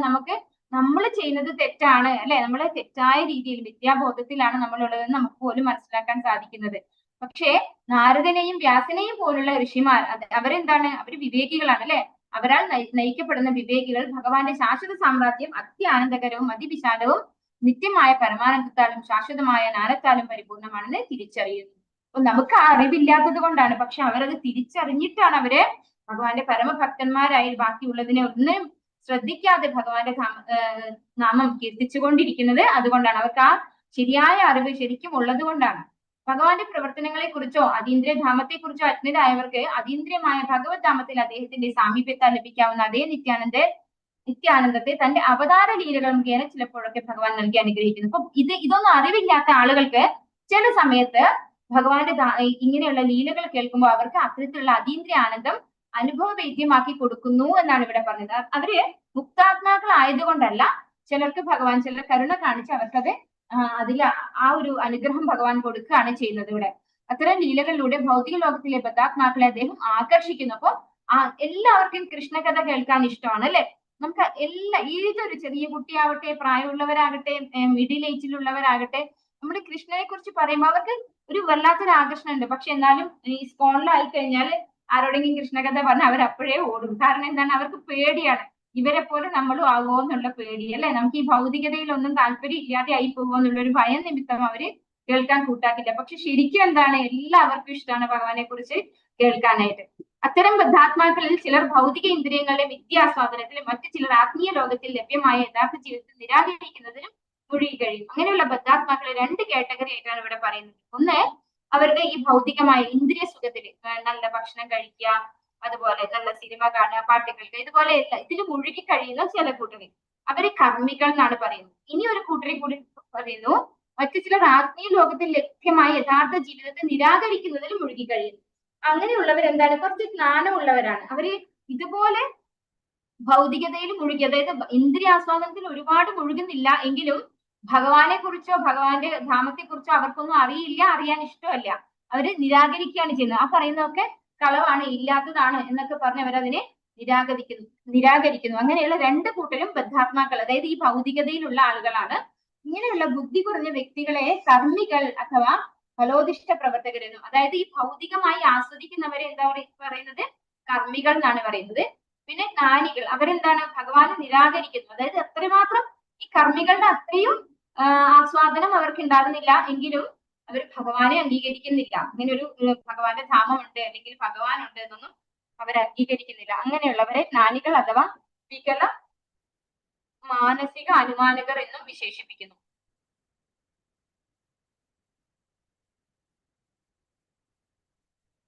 നമ്മൾ ചെയ്യുന്നത് തെറ്റാണ്, അല്ലെ? നമ്മളെ തെറ്റായ രീതിയിൽ വിദ്യാബോധത്തിലാണ് നമ്മളുള്ളതെന്ന് നമുക്ക് പോലും മനസ്സിലാക്കാൻ സാധിക്കുന്നത്. പക്ഷേ നാരദനെയും വ്യാസനെയും പോലുള്ള ഋഷിമാർ അവരെന്താണ്? അവര് വിവേകികളാണ്, അല്ലെ? അവരാൽ നയിക്കപ്പെടുന്ന വിവേകികൾ ഭഗവാന്റെ ശാശ്വത സാമ്രാജ്യം അത്യാനന്ദകരവും അതിവിശാലവും നിത്യമായ പരമാനന്ദത്താലും ശാശ്വതമായ ജ്ഞാനത്താലും പരിപൂർണമാണെന്ന് തിരിച്ചറിയുന്നു. അപ്പൊ നമുക്ക് ആ അറിവില്ലാത്തത് കൊണ്ടാണ്. പക്ഷെ അവരത് തിരിച്ചറിഞ്ഞിട്ടാണ് അവര് ഭഗവാന്റെ പരമഭക്തന്മാരായി ബാക്കിയുള്ളതിനെ ഒന്നും ശ്രദ്ധിക്കാതെ ഭഗവാന്റെ നാമം കീർത്തിച്ചുകൊണ്ടിരിക്കുന്നത്. അതുകൊണ്ടാണ് അവർക്ക് ആ ശരിയായ അറിവ് ശരിക്കും ഉള്ളത് കൊണ്ടാണ്. ഭഗവാന്റെ പ്രവർത്തനങ്ങളെ കുറിച്ചോ അതീന്ദ്രിയ ധാമത്തെ കുറിച്ചോ അജ്ഞരായവർക്ക് അതീന്ദ്രിയമായ ഭഗവത് ധാമത്തിൽ അദ്ദേഹത്തിന്റെ സാമീപ്യത്താൽ ലഭിക്കാവുന്ന അതേ നിത്യാനന്ദത്തെ തന്റെ അവതാര ലീലകൾ മുഖേന ചിലപ്പോഴൊക്കെ ഭഗവാൻ നൽകി അനുഗ്രഹിക്കുന്നു. അപ്പൊ ഇതൊന്നും അറിവില്ലാത്ത ആളുകൾക്ക് ചില സമയത്ത് ഭഗവാന്റെ ഇങ്ങനെയുള്ള ലീലകൾ കേൾക്കുമ്പോൾ അവർക്ക് അത്തരത്തിലുള്ള അതീന്ദ്രിയ ആനന്ദം അനുഭവവേദ്യമാക്കി കൊടുക്കുന്നു എന്നാണ് ഇവിടെ പറഞ്ഞത്. അവര് മുക്താത്മാക്കളായതുകൊണ്ടല്ല, ചിലർക്ക് ഭഗവാൻ ചില കരുണ കാണിച്ച് അവർക്കത് അതിൽ ആ ഒരു അനുഗ്രഹം ഭഗവാൻ കൊടുക്കുകയാണ് ചെയ്യുന്നത്. ഇവിടെ അത്തരം ലീലകളിലൂടെ ഭൗതിക ലോകത്തിലെ ബദ്ധാത്മാക്കളെ അദ്ദേഹം ആകർഷിക്കുന്നു. അപ്പൊ എല്ലാവർക്കും കൃഷ്ണകഥ കേൾക്കാൻ ഇഷ്ടമാണ് അല്ലെ. നമുക്ക് ഏതൊരു ചെറിയ കുട്ടിയാവട്ടെ, പ്രായമുള്ളവരാകട്ടെ, മിഡിൽ ഏജിലുള്ളവരാകട്ടെ, നമ്മുടെ കൃഷ്ണനെ കുറിച്ച് പറയുമ്പോൾ അവർക്ക് ഒരു വല്ലാത്തൊരു ആകർഷണം ഉണ്ട്. പക്ഷെ എന്നാലും ഈ സ്കോളിലായി കഴിഞ്ഞാൽ ആരോടെങ്കിലും കൃഷ്ണകഥ പറഞ്ഞാൽ അവർ അപ്പോഴേ ഓടും. കാരണം എന്താണ്, അവർക്ക് പേടിയാണ്. ഇവരെ പോലെ നമ്മളും ആകുമോ എന്നുള്ള പേടി അല്ലെ. നമുക്ക് ഈ ഭൗതികതയിലൊന്നും താല്പര്യം ഇല്ലാതെ ആയി പോകുമോ എന്നുള്ളൊരു ഭയം നിമിത്തം അവര് കേൾക്കാൻ കൂട്ടാക്കില്ല. പക്ഷെ ശരിക്കും എന്താണ്, എല്ലാവർക്കും ഇഷ്ടമാണ് ഭഗവാനെ കുറിച്ച് കേൾക്കാനായിട്ട്. അത്തരം ബദ്ധാത്മാക്കളിൽ ചിലർ ഭൗതിക ഇന്ദ്രിയങ്ങളുടെ വിദ്യാസ്വാദനത്തിലും മറ്റു ചിലർ ആത്മീയ ലോകത്തിൽ ലഭ്യമായ യഥാർത്ഥ ജീവിതത്തിൽ നിരാകരിക്കുന്നതിനും മുഴുകി കഴിയും. അങ്ങനെയുള്ള ബദ്ധാത്മാക്കളെ രണ്ട് കാറ്റഗറി ആയിട്ടാണ് ഇവിടെ പറയുന്നത്. ഒന്ന്, അവരുടെ ഈ ഭൗതികമായ ഇന്ദ്രിയ സുഖത്തിൽ നല്ല ഭക്ഷണം കഴിക്കുക, അതുപോലെ നല്ല സിനിമ കാണുക, പാട്ട് കേൾക്കുക, ഇതുപോലെ ഇതിൽ മുഴുകി കഴിയുന്ന ചില കൂട്ടരെ അവരെ കർമ്മികൾ എന്നാണ് പറയുന്നത്. ഇനി ഒരു കൂട്ടരെ കൂടി പറയുന്നു, മറ്റു ചിലർ ആത്മീയ ലോകത്തിൽ ലഭ്യമായ യഥാർത്ഥ ജീവിതത്തെ നിരാകരിക്കുന്നതിൽ മുഴുകി കഴിയുന്നു. അങ്ങനെയുള്ളവർ എന്താണ്, കുറച്ച് ജ്ഞാനമുള്ളവരാണ്. അവര് ഇതുപോലെ ഭൗതികതയിൽ മുഴുകി, അതായത് ഇന്ദ്രിയാസ്വാദനത്തിൽ ഒരുപാട് മുഴുകുന്നില്ല എങ്കിലും ഭഗവാനെ കുറിച്ചോ ഭഗവാന്റെ ധാമത്തെ കുറിച്ചോ അവർക്കൊന്നും അറിയില്ല, അറിയാൻ ഇഷ്ടമല്ല. അവര് നിരാകരിക്കുകയാണ് ചെയ്യുന്നത്. ആ പറയുന്നതൊക്കെ കളവാണ്, ഇല്ലാത്തതാണ് എന്നൊക്കെ പറഞ്ഞ് അവരതിനെ നിരാകരിക്കുന്നു. അങ്ങനെയുള്ള രണ്ട് കൂട്ടരും ബദ്ധാത്മാക്കൾ, അതായത് ഈ ഭൗതികതയിലുള്ള ആളുകളാണ്. ഇങ്ങനെയുള്ള ബുദ്ധി കുറഞ്ഞ വ്യക്തികളെ കർമ്മികൾ അഥവാ ഫലോദിഷ്ട പ്രവർത്തകരെന്നും, അതായത് ഈ ഭൗതികമായി ആസ്വദിക്കുന്നവരെ എന്താ പറയുന്നത്, കർമ്മികൾ എന്നാണ് പറയുന്നത്. പിന്നെ ജ്ഞാനികൾ, അവരെന്താണ്, ഭഗവാനെ നിരാകരിക്കുന്നു. അതായത് എത്രമാത്രം ഈ കർമ്മികളുടെ അത്രയും ആസ്വാദനം അവർക്ക് ഉണ്ടാകുന്നില്ല എങ്കിലും അവർ ഭഗവാനെ അംഗീകരിക്കുന്നില്ല. അങ്ങനെ ഒരു ഭഗവാന്റെ ധാമമുണ്ട് അല്ലെങ്കിൽ ഭഗവാൻ ഉണ്ട് എന്നൊന്നും അവർ അംഗീകരിക്കുന്നില്ല. അങ്ങനെയുള്ളവരെ ജ്ഞാനികൾ അഥവാ വികല മാനസിക അനുമാനകർ എന്നും വിശേഷിപ്പിക്കുന്നു.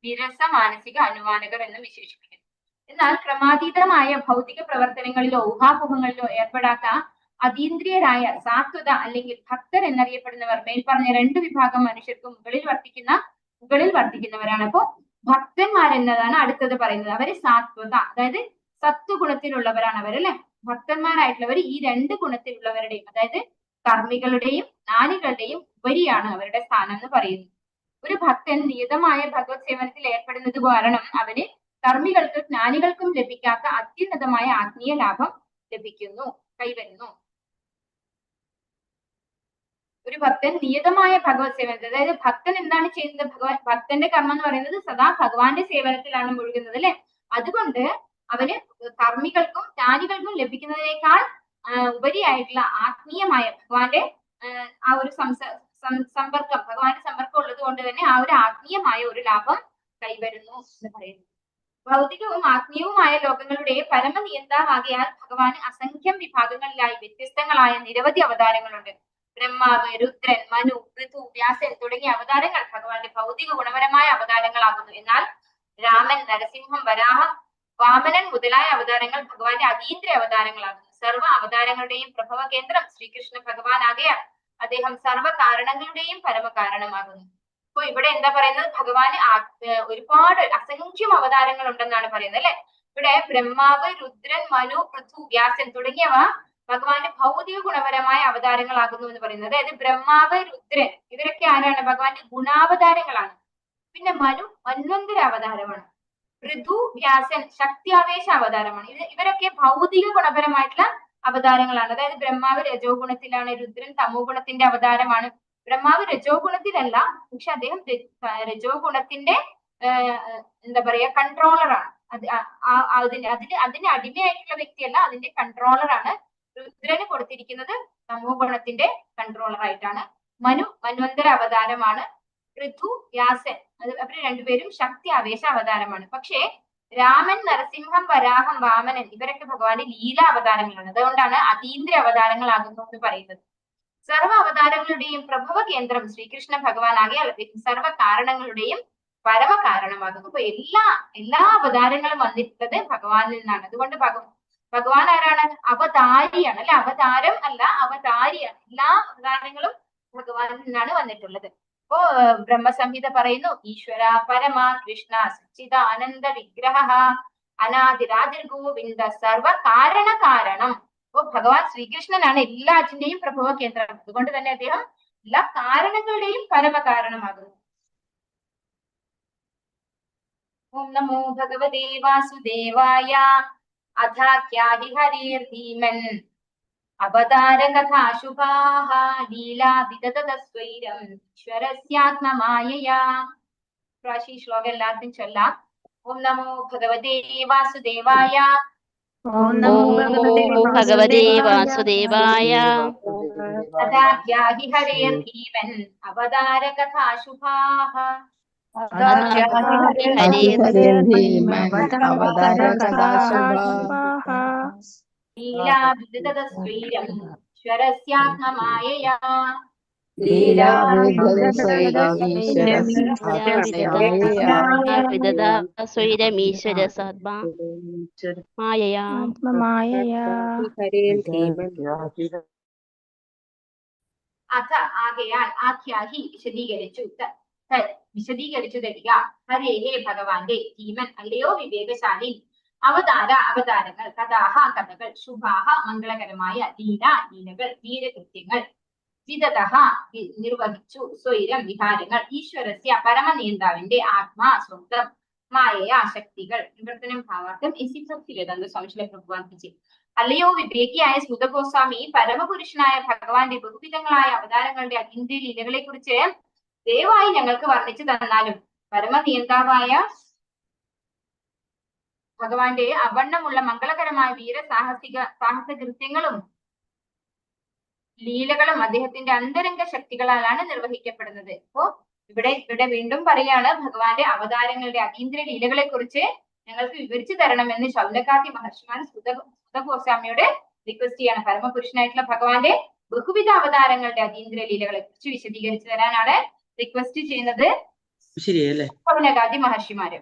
വിരസ മാനസിക അനുമാനകർ എന്നും വിശേഷിപ്പിക്കുന്നു. എന്നാൽ ക്രമാതീതമായ ഭൗതിക പ്രവർത്തനങ്ങളിലോ ഊഹാപോഹങ്ങളിലോ ഏർപ്പെടാത്ത അതീന്ദ്രിയരായ സാത്വത അല്ലെങ്കിൽ ഭക്തർ എന്നറിയപ്പെടുന്നവർ മേൽപ്പറഞ്ഞ രണ്ട് വിഭാഗം മനുഷ്യർക്ക് മുകളിൽ വർത്തിക്കുന്നവരാണ്. അപ്പോ ഭക്തന്മാരെന്നതാണ് അടുത്തത് പറയുന്നത്. അവര് സാത്വത, അതായത് സത്വഗുണത്തിലുള്ളവരാണ് അവരല്ലേ. ഭക്തന്മാരായിട്ടുള്ളവർ ഈ രണ്ട് ഗുണത്തിലുള്ളവരുടെയും, അതായത് കർമ്മികളുടെയും ജ്ഞാനികളുടെയും ഉപരിയാണ് അവരുടെ സ്ഥാനം എന്ന് പറയുന്നത്. ഒരു ഭക്തൻ നിയതമായ ഭഗവത് സേവനത്തിൽ ഏർപ്പെടുന്നത് കാരണം അവന് കർമ്മികൾക്കും ജ്ഞാനികൾക്കും ലഭിക്കാത്ത അത്യുന്നതമായ ആത്മീയ ലാഭം കൈവരുന്നു. ഒരു ഭക്തൻ നിയതമായ ഭഗവത് സേവനത്തിൽ, അതായത് ഭക്തൻ എന്താണ് ചെയ്യുന്നത്, ഭക്തന്റെ കർമ്മം എന്ന് പറയുന്നത് സദാ ഭഗവാന്റെ സേവനത്തിലാണ് മുഴുകുന്നത് അല്ലെ. അതുകൊണ്ട് അവന് കർമ്മികൾക്കും ജ്ഞാനികൾക്കും ലഭിക്കുന്നതിനേക്കാൾ ഉപരിയായിട്ടുള്ള ആത്മീയമായ ഭഗവാന്റെ ആ ഒരു സമ്പർക്കം, ഭഗവാന്റെ സമ്പർക്കം ഉള്ളത് കൊണ്ട് തന്നെ ആ ഒരു ആത്മീയമായ ഒരു ലാഭം കൈവരുന്നു എന്ന് പറയുന്നു. ഭൗതികവും ആത്മീയവുമായ ലോകങ്ങളുടെ പരമനിയന്താവാകിയാൽ ഭഗവാന് അസംഖ്യം വിഭാഗങ്ങളിലായി വ്യത്യസ്തങ്ങളായ നിരവധി അവതാരങ്ങളുണ്ട്. ബ്രഹ്മാവ്, രുദ്രൻ, മനു, പൃഥു, വ്യാസൻ തുടങ്ങിയ അവതാരങ്ങൾ ഭഗവാന്റെ ഭൗതിക ഗുണപരമായ അവതാരങ്ങളാകുന്നു. എന്നാൽ രാമൻ, നരസിംഹം, വരാഹം, വാമനൻ മുതലായ അവതാരങ്ങൾ ഭഗവാന്റെ അതീന്ദ്രിയ അവതാരങ്ങളാകുന്നു. സർവ്വ അവതാരങ്ങളുടെയും പ്രഭവ കേന്ദ്രം ശ്രീകൃഷ്ണ ഭഗവാനാകയാൽ അദ്ദേഹം സർവ്വ കാരണങ്ങളുടെയും പരമകാരണമാകുന്നു. അപ്പൊ ഇവിടെ എന്താ പറയുന്നത്, ഭഗവാന് ഒരുപാട് അസംഖ്യം അവതാരങ്ങൾ ഉണ്ടെന്നാണ് പറയുന്നത് അല്ലെ. ഇവിടെ ബ്രഹ്മാവ്, രുദ്രൻ, മനു, പൃഥു, വ്യാസൻ തുടങ്ങിയവ ഭഗവാന്റെ ഭൗതിക ഗുണപരമായ അവതാരങ്ങളാകുന്നു എന്ന് പറയുന്നത്. അതായത് ബ്രഹ്മാവ്, രുദ്രൻ ഇവരൊക്കെ ആരാണ്, ഭഗവാന്റെ ഗുണാവതാരങ്ങളാണ്. പിന്നെ മനു മന്വന്തര അവതാരമാണ്. പൃഥു, വ്യാസൻ ശക്തിയാവേശ അവതാരമാണ്. ഇവരൊക്കെ ഭൗതിക ഗുണപരമായിട്ടുള്ള അവതാരങ്ങളാണ്. അതായത് ബ്രഹ്മാവ് രജോ ഗുണത്തിലാണ്, രുദ്രൻ തമോ ഗുണത്തിന്റെ അവതാരമാണ്. ബ്രഹ്മാവ് രജോ ഗുണത്തിലല്ല, പക്ഷെ അദ്ദേഹം രജോ ഗുണത്തിന്റെ എന്താ പറയാ കൺട്രോളറാണ്. അതിന് അടിമയായിട്ടുള്ള വ്യക്തിയല്ല, അതിന്റെ കൺട്രോളറാണ്. രുദ്രന് കൊടുത്തിരിക്കുന്നത് തമോ ഗുണത്തിന്റെ കൺട്രോളർ ആയിട്ടാണ്. മനു മന്വന്തര അവതാരമാണ്. പൃഥു, വ്യാസൻ അവര് രണ്ടുപേരും ശക്തി ആവേശ അവതാരമാണ്. പക്ഷേ രാമൻ, നരസിംഹം, വരാഹം, വാമനൻ ഇവരൊക്കെ ഭഗവാന്റെ ലീല അവതാരങ്ങളാണ്. അതുകൊണ്ടാണ് അതീന്ദ്രിയ അവതാരങ്ങളാകുന്നു എന്ന് പറയുന്നത്. സർവ്വ അവതാരങ്ങളുടെയും പ്രഭവ കേന്ദ്രം ശ്രീകൃഷ്ണ ഭഗവാനാകിയാൽ സർവ്വ കാരണങ്ങളുടെയും പരമ കാരണമാകുന്നു. അപ്പൊ എല്ലാ അവതാരങ്ങളും വന്നിട്ടുള്ളത് ഭഗവാനിൽ നിന്നാണ്. അതുകൊണ്ട് ഭഗവാൻ ആരാണ്, അവതാരിയാണ് അല്ലെ. അവതാരം അല്ല, അവതാരിയാണ്. എല്ലാ അവതാരങ്ങളും ഭഗവാനിൽ നിന്നാണ് വന്നിട്ടുള്ളത്. അപ്പോ ബ്രഹ്മസംഹിത പറയുന്നു, ഈശ്വര പരമ കൃഷ്ണ സച്ചിദാനന്ദ വിഗ്രഹ അനാദിരാദിർ ഗോവിന്ദ സർവ കാരണം. അപ്പൊ ഭഗവാൻ ശ്രീകൃഷ്ണനാണ് എല്ലാറ്റിന്റെയും പ്രഭവ കേന്ദ്രം. അതുകൊണ്ട് തന്നെ അദ്ദേഹം എല്ലാ കാരണങ്ങളുടെയും പരമകാരണമാകുന്നു. ഓം നമോ ഭഗവതേ വാസുദേവായ. അഥാഖ്യാഹി ഹരേർധീമൻ അവതാര കഥാശുഭാഃ ലീലാ വിദതസ്വൈരം ഈശ്വരസ്യാത്മമായയാ. പ്രാശി ശ്ലോകം എല്ലാവർക്കും ചൊല്ലാം. ഓം നമോ ഭഗവതേ വാസുദേവായ. ഓം നമോ ഭഗവതേ വാസുദേവായ. അഥാഖ്യാഹി ഹരേർധീമൻ അവതാര കഥാശുഭാഃ ലീലാ വിദതസ്വൈരം ഈശ്വരസ്യാത്മമായയാ. സ്വൈരമീശ്വര സാത്മാ മായയാ. അഥ ആകയാൽ ആഖ്യാഹി വിശദീകരിച്ചു വിശദീകരിച്ചു തരിക. ഹരേഹേ ഭഗവാന്റെ ധീമൻ അല്ലയോ വിവേകശാലി. അവതാരങ്ങൾ കഥാഹ കഥകൾ ശുഭാഹ മംഗളകരമായ ലീലകൾ വീരകൃത്യങ്ങൾ വിദതഃ നിർവഹിച്ചു സ്വൈരം വിഹാരങ്ങൾ ഈശ്വരസ്യ പരമനിയന്താവിന്റെ ആത്മാ സ്വന്തം മായയാ ശക്തികൾ. വിവർത്തനം ഭാവാർത്ഥം സംശയ പ്രഭുവാൻ. അല്ലയോ വിവേകിയായ സുതഗോസ്വാമി, പരമപുരുഷനായ ഭഗവാന്റെ ബഹുവിധങ്ങളായ അവതാരങ്ങളുടെ അതീന്ദ്രിയ ലീലകളെ കുറിച്ച് ദയവായി ഞങ്ങൾക്ക് വർണ്ണിച്ചു തന്നാലും. പരമനിയന്താവായ ഭഗവാന്റെ അവണ്ണമുള്ള മംഗളകരമായ സാഹസ കൃത്യങ്ങളും ലീലകളും അദ്ദേഹത്തിന്റെ അന്തരംഗ ശക്തികളാലാണ് നിർവഹിക്കപ്പെടുന്നത്. അപ്പോ ഇവിടെ വീണ്ടും പറയാണ്, ഭഗവാന്റെ അവതാരങ്ങളുടെ അതീന്ദ്രിയ ലീലകളെ കുറിച്ച് ഞങ്ങൾക്ക് വിവരിച്ചു തരണമെന്ന് ശൗനകാദി മഹർഷിമാർ സുതഗോസ്വാമിയോട് റിക്വസ്റ്റ് ചെയ്യാണ്. പരമപുരുഷനായിട്ടുള്ള ഭഗവാന്റെ ബഹുവിധ അവതാരങ്ങളുടെ അതീന്ദ്രിയ ലീലകളെ കുറിച്ച് വിശദീകരിച്ചു തരാനാണ് റിക്വസ്റ്റ് ചെയ്യുന്നത് ശൗനകാദി മഹർഷിമാര്.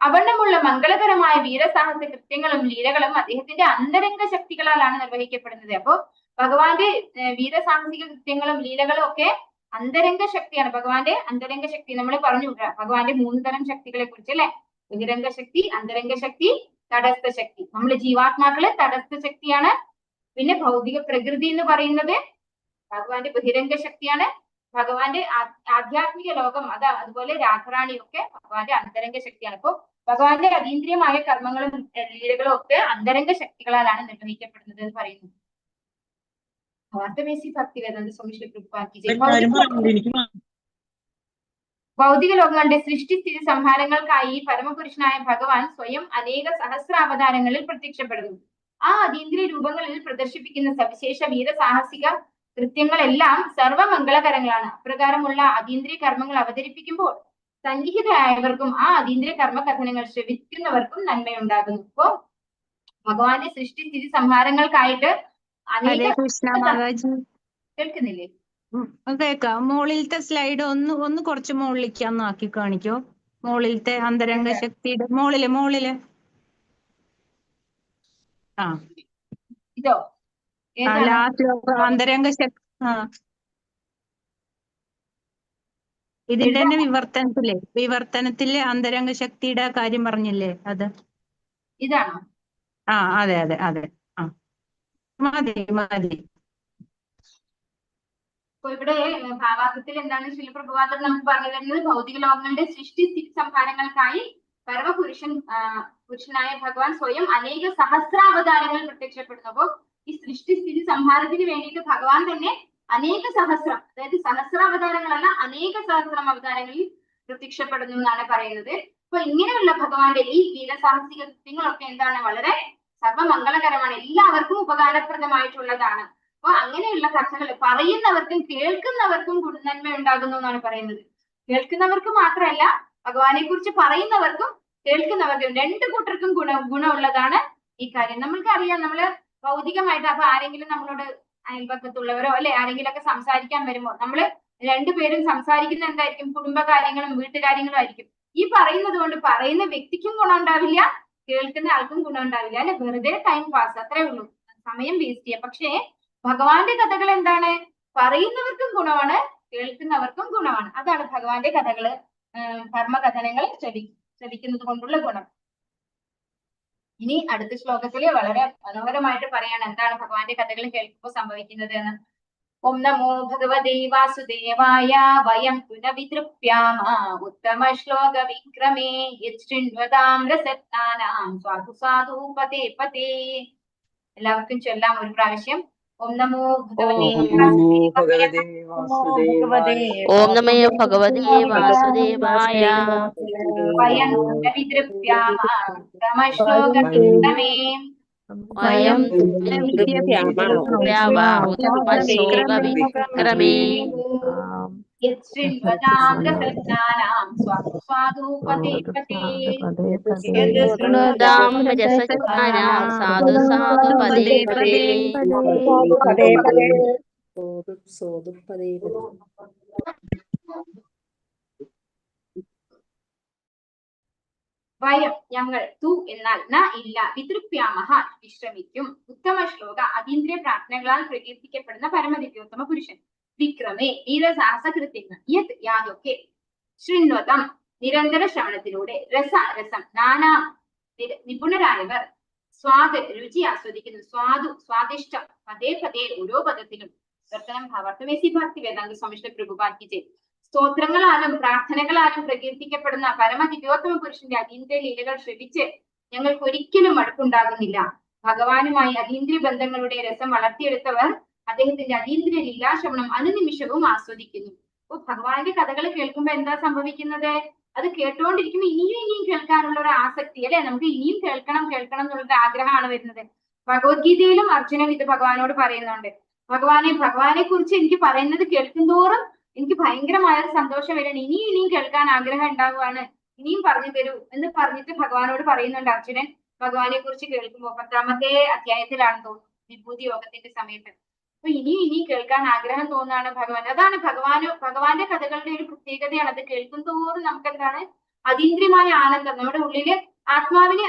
അവണ്ണമുള്ള മംഗളകരമായ വീരസാഹസ കൃത്യങ്ങളും ലീലകളും അദ്ദേഹത്തിന്റെ അന്തരംഗ ശക്തികളാലാണ് നിർവഹിക്കപ്പെടുന്നത്. അപ്പോ ഭഗവാന്റെ വീരസാഹസിക കൃത്യങ്ങളും ലീലകളും ഒക്കെ അന്തരംഗ ശക്തിയാണ്. ഭഗവാന്റെ അന്തരംഗ ശക്തി നമ്മൾ പറഞ്ഞു ഭഗവാന്റെ 3 തരം ശക്തികളെ കുറിച്ച് അല്ലെ. ബഹിരംഗ ശക്തി, അന്തരംഗ ശക്തി, തടസ്ഥ ശക്തി. നമ്മൾ ജീവാത്മാക്കള് തടസ്ഥ ശക്തിയാണ്. പിന്നെ ഭൗതിക പ്രകൃതി എന്ന് പറയുന്നത് ഭഗവാന്റെ ബഹിരംഗ ശക്തിയാണ്. ഭഗവാന്റെ ആധ്യാത്മിക ലോകം അതുപോലെ രാധാറാണിയൊക്കെ ഭഗവാന്റെ അന്തരംഗ ശക്തിയാണ്. അപ്പോ ഭഗവാന്റെ അതീന്ദ്രിയമായ കർമ്മങ്ങളും ലീലകളും ഒക്കെ അന്തരംഗ ശക്തികളാലാണ് നിർവഹിക്കപ്പെടുന്നത് എന്ന് പറയുന്നു. ഭൗതിക ലോകങ്ങളുടെ സൃഷ്ടിസ്ഥിതി സംഹാരങ്ങൾക്കായി പരമപുരുഷനായ ഭഗവാൻ സ്വയം അനേക സഹസ്രാവതാരങ്ങളിൽ പ്രത്യക്ഷപ്പെടുന്നു. ആ അതീന്ദ്രിയ രൂപങ്ങളിൽ പ്രദർശിപ്പിക്കുന്ന സവിശേഷ വീരസാഹസിക കൃത്യങ്ങളെല്ലാം സർവമംഗളകരങ്ങളാണ്. അപ്രകാരമുള്ള അതീന്ദ്രിയ കർമ്മങ്ങൾ അവതരിപ്പിക്കുമ്പോൾ സന്നിഹിതരായവർക്കും ആ അതീന്ദ്രിയ കർമ്മകഥനങ്ങൾ ശ്രവിക്കുന്നവർക്കും നന്മയുണ്ടാകുന്നു. ഇപ്പോ ഭഗവാന്റെ സൃഷ്ടിസ്ഥിതി സംഹാരങ്ങൾക്കായിട്ട് കേൾക്കുന്നില്ലേ? കേക്കാം. മുകളിലത്തെ സ്ലൈഡ് ഒന്ന് കുറച്ച് മുകളിലേക്ക് ആക്കി കാണിക്കോ. മുകളിലത്തെ അന്തരംഗ ശക്തിയുടെ മുകളില് ഇതോ അന്തരംഗ ശക്തി. ഇതിന്റെ തന്നെ വിവർത്തനത്തിലെ അന്തരംഗ ശക്തിയുടെ കാര്യം പറഞ്ഞില്ലേ, അത് ഇതാണോ? അതെ അതെ അതെ. മതി. അപ്പൊ ഇവിടെ ഭാവാർത്ഥത്തിൽ എന്താണ് ശിലപ്രഭുവാദർ നമുക്ക് പറഞ്ഞു തരുന്നത്? ഭൗതിക ലോകങ്ങളുടെ സൃഷ്ടിസ്ഥിതി സംഹാരങ്ങൾക്കായി പുരുഷനായ ഭഗവാൻ സ്വയം അനേക സഹസ്രാവതാരങ്ങൾ പ്രത്യക്ഷപ്പെടുന്നു. അപ്പോ ഈ സൃഷ്ടിസ്ഥിതി സംഹാരത്തിന് വേണ്ടിയിട്ട് ഭഗവാൻ തന്നെ അനേക സഹസ്രം, അതായത് സഹസ്രാവതാരങ്ങളല്ല അനേക സഹസ്രം അവതാരങ്ങളിൽ പ്രത്യക്ഷപ്പെടുന്നു എന്നാണ് പറയുന്നത്. അപ്പൊ ഇങ്ങനെയുള്ള ഭഗവാന്റെ ഈ വീരസാഹസിക കൃത്യങ്ങളൊക്കെ എന്താണ്, വളരെ സർവമംഗളകരമാണ്, എല്ലാവർക്കും ഉപകാരപ്രദമായിട്ടുള്ളതാണ്. അപ്പൊ അങ്ങനെയുള്ള കഥകൾ പറയുന്നവർക്കും കേൾക്കുന്നവർക്കും നന്മ ഉണ്ടാകുന്നു എന്നാണ് പറയുന്നത്. കേൾക്കുന്നവർക്ക് മാത്രമല്ല, ഭഗവാനെ കുറിച്ച് പറയുന്നവർക്കും കേൾക്കുന്നവർക്കും 2 കൂട്ടർക്കും ഗുണമുള്ളതാണ് ഈ കാര്യം. നമ്മൾക്കറിയാം, നമ്മള് ഭൗതികമായിട്ട് അപ്പൊ ആരെങ്കിലും നമ്മളോട് അയൽപക്കത്തുള്ളവരോ അല്ലെ ആരെങ്കിലും ഒക്കെ സംസാരിക്കാൻ വരുമ്പോൾ നമ്മള് 2 പേരും സംസാരിക്കുന്ന എന്തായിരിക്കും? കുടുംബകാര്യങ്ങളും വീട്ടുകാര്യങ്ങളും ആയിരിക്കും. ഈ പറയുന്നത് കൊണ്ട് പറയുന്ന വ്യക്തിക്കും ഗുണം ഉണ്ടാവില്ല, കേൾക്കുന്ന ആൾക്കും ഗുണം ഉണ്ടാവില്ല അല്ലെ. വെറുതെ ടൈം പാസ്, അത്രേ ഉള്ളൂ, സമയം വേസ്റ്റ് ചെയ്യാം. പക്ഷേ ഭഗവാന്റെ കഥകൾ എന്താണ്? പറയുന്നവർക്കും ഗുണമാണ്, കേൾക്കുന്നവർക്കും ഗുണമാണ്. അതാണ് ഭഗവാന്റെ കഥകള്, കർമ്മകഥനങ്ങൾ ശ്രവിക്കുന്നത് കൊണ്ടുള്ള ഗുണം. ഇനി അടുത്ത ശ്ലോകത്തില് വളരെ മനോഹരമായിട്ട് പറയാണ് എന്താണ് ഭഗവാന്റെ കഥകൾ കേൾക്കുമ്പോൾ സംഭവിക്കുന്നത് എന്ന്. ഓം നമോ ഭഗവതേ വാസുദേവായ. വയം പുനഃവിതൃപ്യാമ ഉത്തമ ശ്ലോക വിക്രമേ യച്ഛൃണ്വതാം രസജ്ഞാനാം സ്വാദു സാധു പതേ പതേ. എല്ലാവർക്കും ചൊല്ലാം ഒരു പ്രാവശ്യം. ഓം നമോ ഭഗവതേ വാസുദേവായ. ഓം നമോ ഭഗവതേ വാസുദേവായ. വയം പുനഃവിതൃപ്യാമ ഉത്തമ ശ്ലോക വിക്രമേ വയം ഉത്തമശ്ലോകവിക്രമേ യച്ഛൃണ്വതാം രസജ്ഞാനാം സ്വാദു സാധു പതേ പതേ. ശൃണ്വതാം രസജ്ഞാനാം സാധു സാധു പദേ പദേ. വയം ഞങ്ങൾ, തു എന്നാൽ ന ഇല്ല, വിതൃപ്യാമഹ വിശ്രമിക്കും, ഉത്തമ ശ്ലോക അതീന്ദ്രിയ പ്രാർത്ഥനകളാൽ പ്രകീർത്തിക്കപ്പെടുന്ന പരമദിവ്യോത്തമ പുരുഷൻ, വിക്രമേ വീരസാഹസകൃത്യങ്ങൾ, യത് യാതൊക്കെ, ശൃണ്വതം നിരന്തര ശ്രവണത്തിലൂടെ, രസം നാനാ നിപുണരായവർ, സ്വാദ് രുചി ആസ്വദിക്കുന്നു, സ്വാദിഷ്ടം പതേ പതേ ഓരോ പദത്തിലും. വർത്തനം ഭാവാർത്ഥമേസി ഭക്തി വേദാന്ത സ്വാമി പ്രഭുപാദ് കി ജയ്. സ്തോത്രങ്ങളാലും പ്രാർത്ഥനകളാലും പ്രകീർത്തിക്കപ്പെടുന്ന പരമദിവ്യോത്തമ പുരുഷന്റെ അതീന്ദ്രിയ ലീലകൾ ശ്രവിച്ച് ഞങ്ങൾക്ക് ഒരിക്കലും മടുപ്പുണ്ടാകുന്നില്ല. ഭഗവാനുമായി അതീന്ദ്രിയ ബന്ധങ്ങളുടെ രസം വളർത്തിയെടുത്തവർ അദ്ദേഹത്തിന്റെ അതീന്ദ്രിയ ലീലാശ്രവണം അനുനിമിഷവും ആസ്വദിക്കുന്നു. അപ്പൊ ഭഗവാന്റെ കഥകൾ കേൾക്കുമ്പോ എന്താ സംഭവിക്കുന്നത്? അത് കേട്ടുകൊണ്ടിരിക്കുമ്പോൾ ഇനിയും കേൾക്കാനുള്ള ഒരു ആസക്തി, അല്ലെ? നമുക്ക് ഇനിയും കേൾക്കണം എന്നുള്ളൊരു ആഗ്രഹമാണ് വരുന്നത്. ഭഗവത്ഗീതയിലും അർജുനൻ ഇത് ഭഗവാനോട് പറയുന്നുണ്ട്. ഭഗവാനെ കുറിച്ച് എനിക്ക് പറയുന്നത് കേൾക്കുന്തോറും എനിക്ക് ഭയങ്കരമായ ഒരു സന്തോഷം വരണം, ഇനിയും കേൾക്കാൻ ആഗ്രഹം ഉണ്ടാകുവാണ്, ഇനിയും പറഞ്ഞു തരൂ എന്ന് പറഞ്ഞിട്ട് ഭഗവാനോട് പറയുന്നുണ്ട് അർജുനൻ. ഭഗവാനെ കുറിച്ച് കേൾക്കുമ്പോൾ 10ാമത്തെ അധ്യായത്തിലാണെന്ന് തോന്നുന്നു, വിഭൂതി യോഗത്തിന്റെ സമയത്ത്. അപ്പൊ ഇനിയും കേൾക്കാൻ ആഗ്രഹം തോന്നാണ് ഭഗവാൻ. അതാണ് ഭഗവാന്റെ കഥകളുടെ ഒരു പ്രത്യേകതയാണ്. അത് കേൾക്കും തോറും നമുക്ക് എന്താണ് അതീന്ദ്രിയമായ ആനന്ദം നമ്മുടെ ഉള്ളില്, ആത്മാവിന്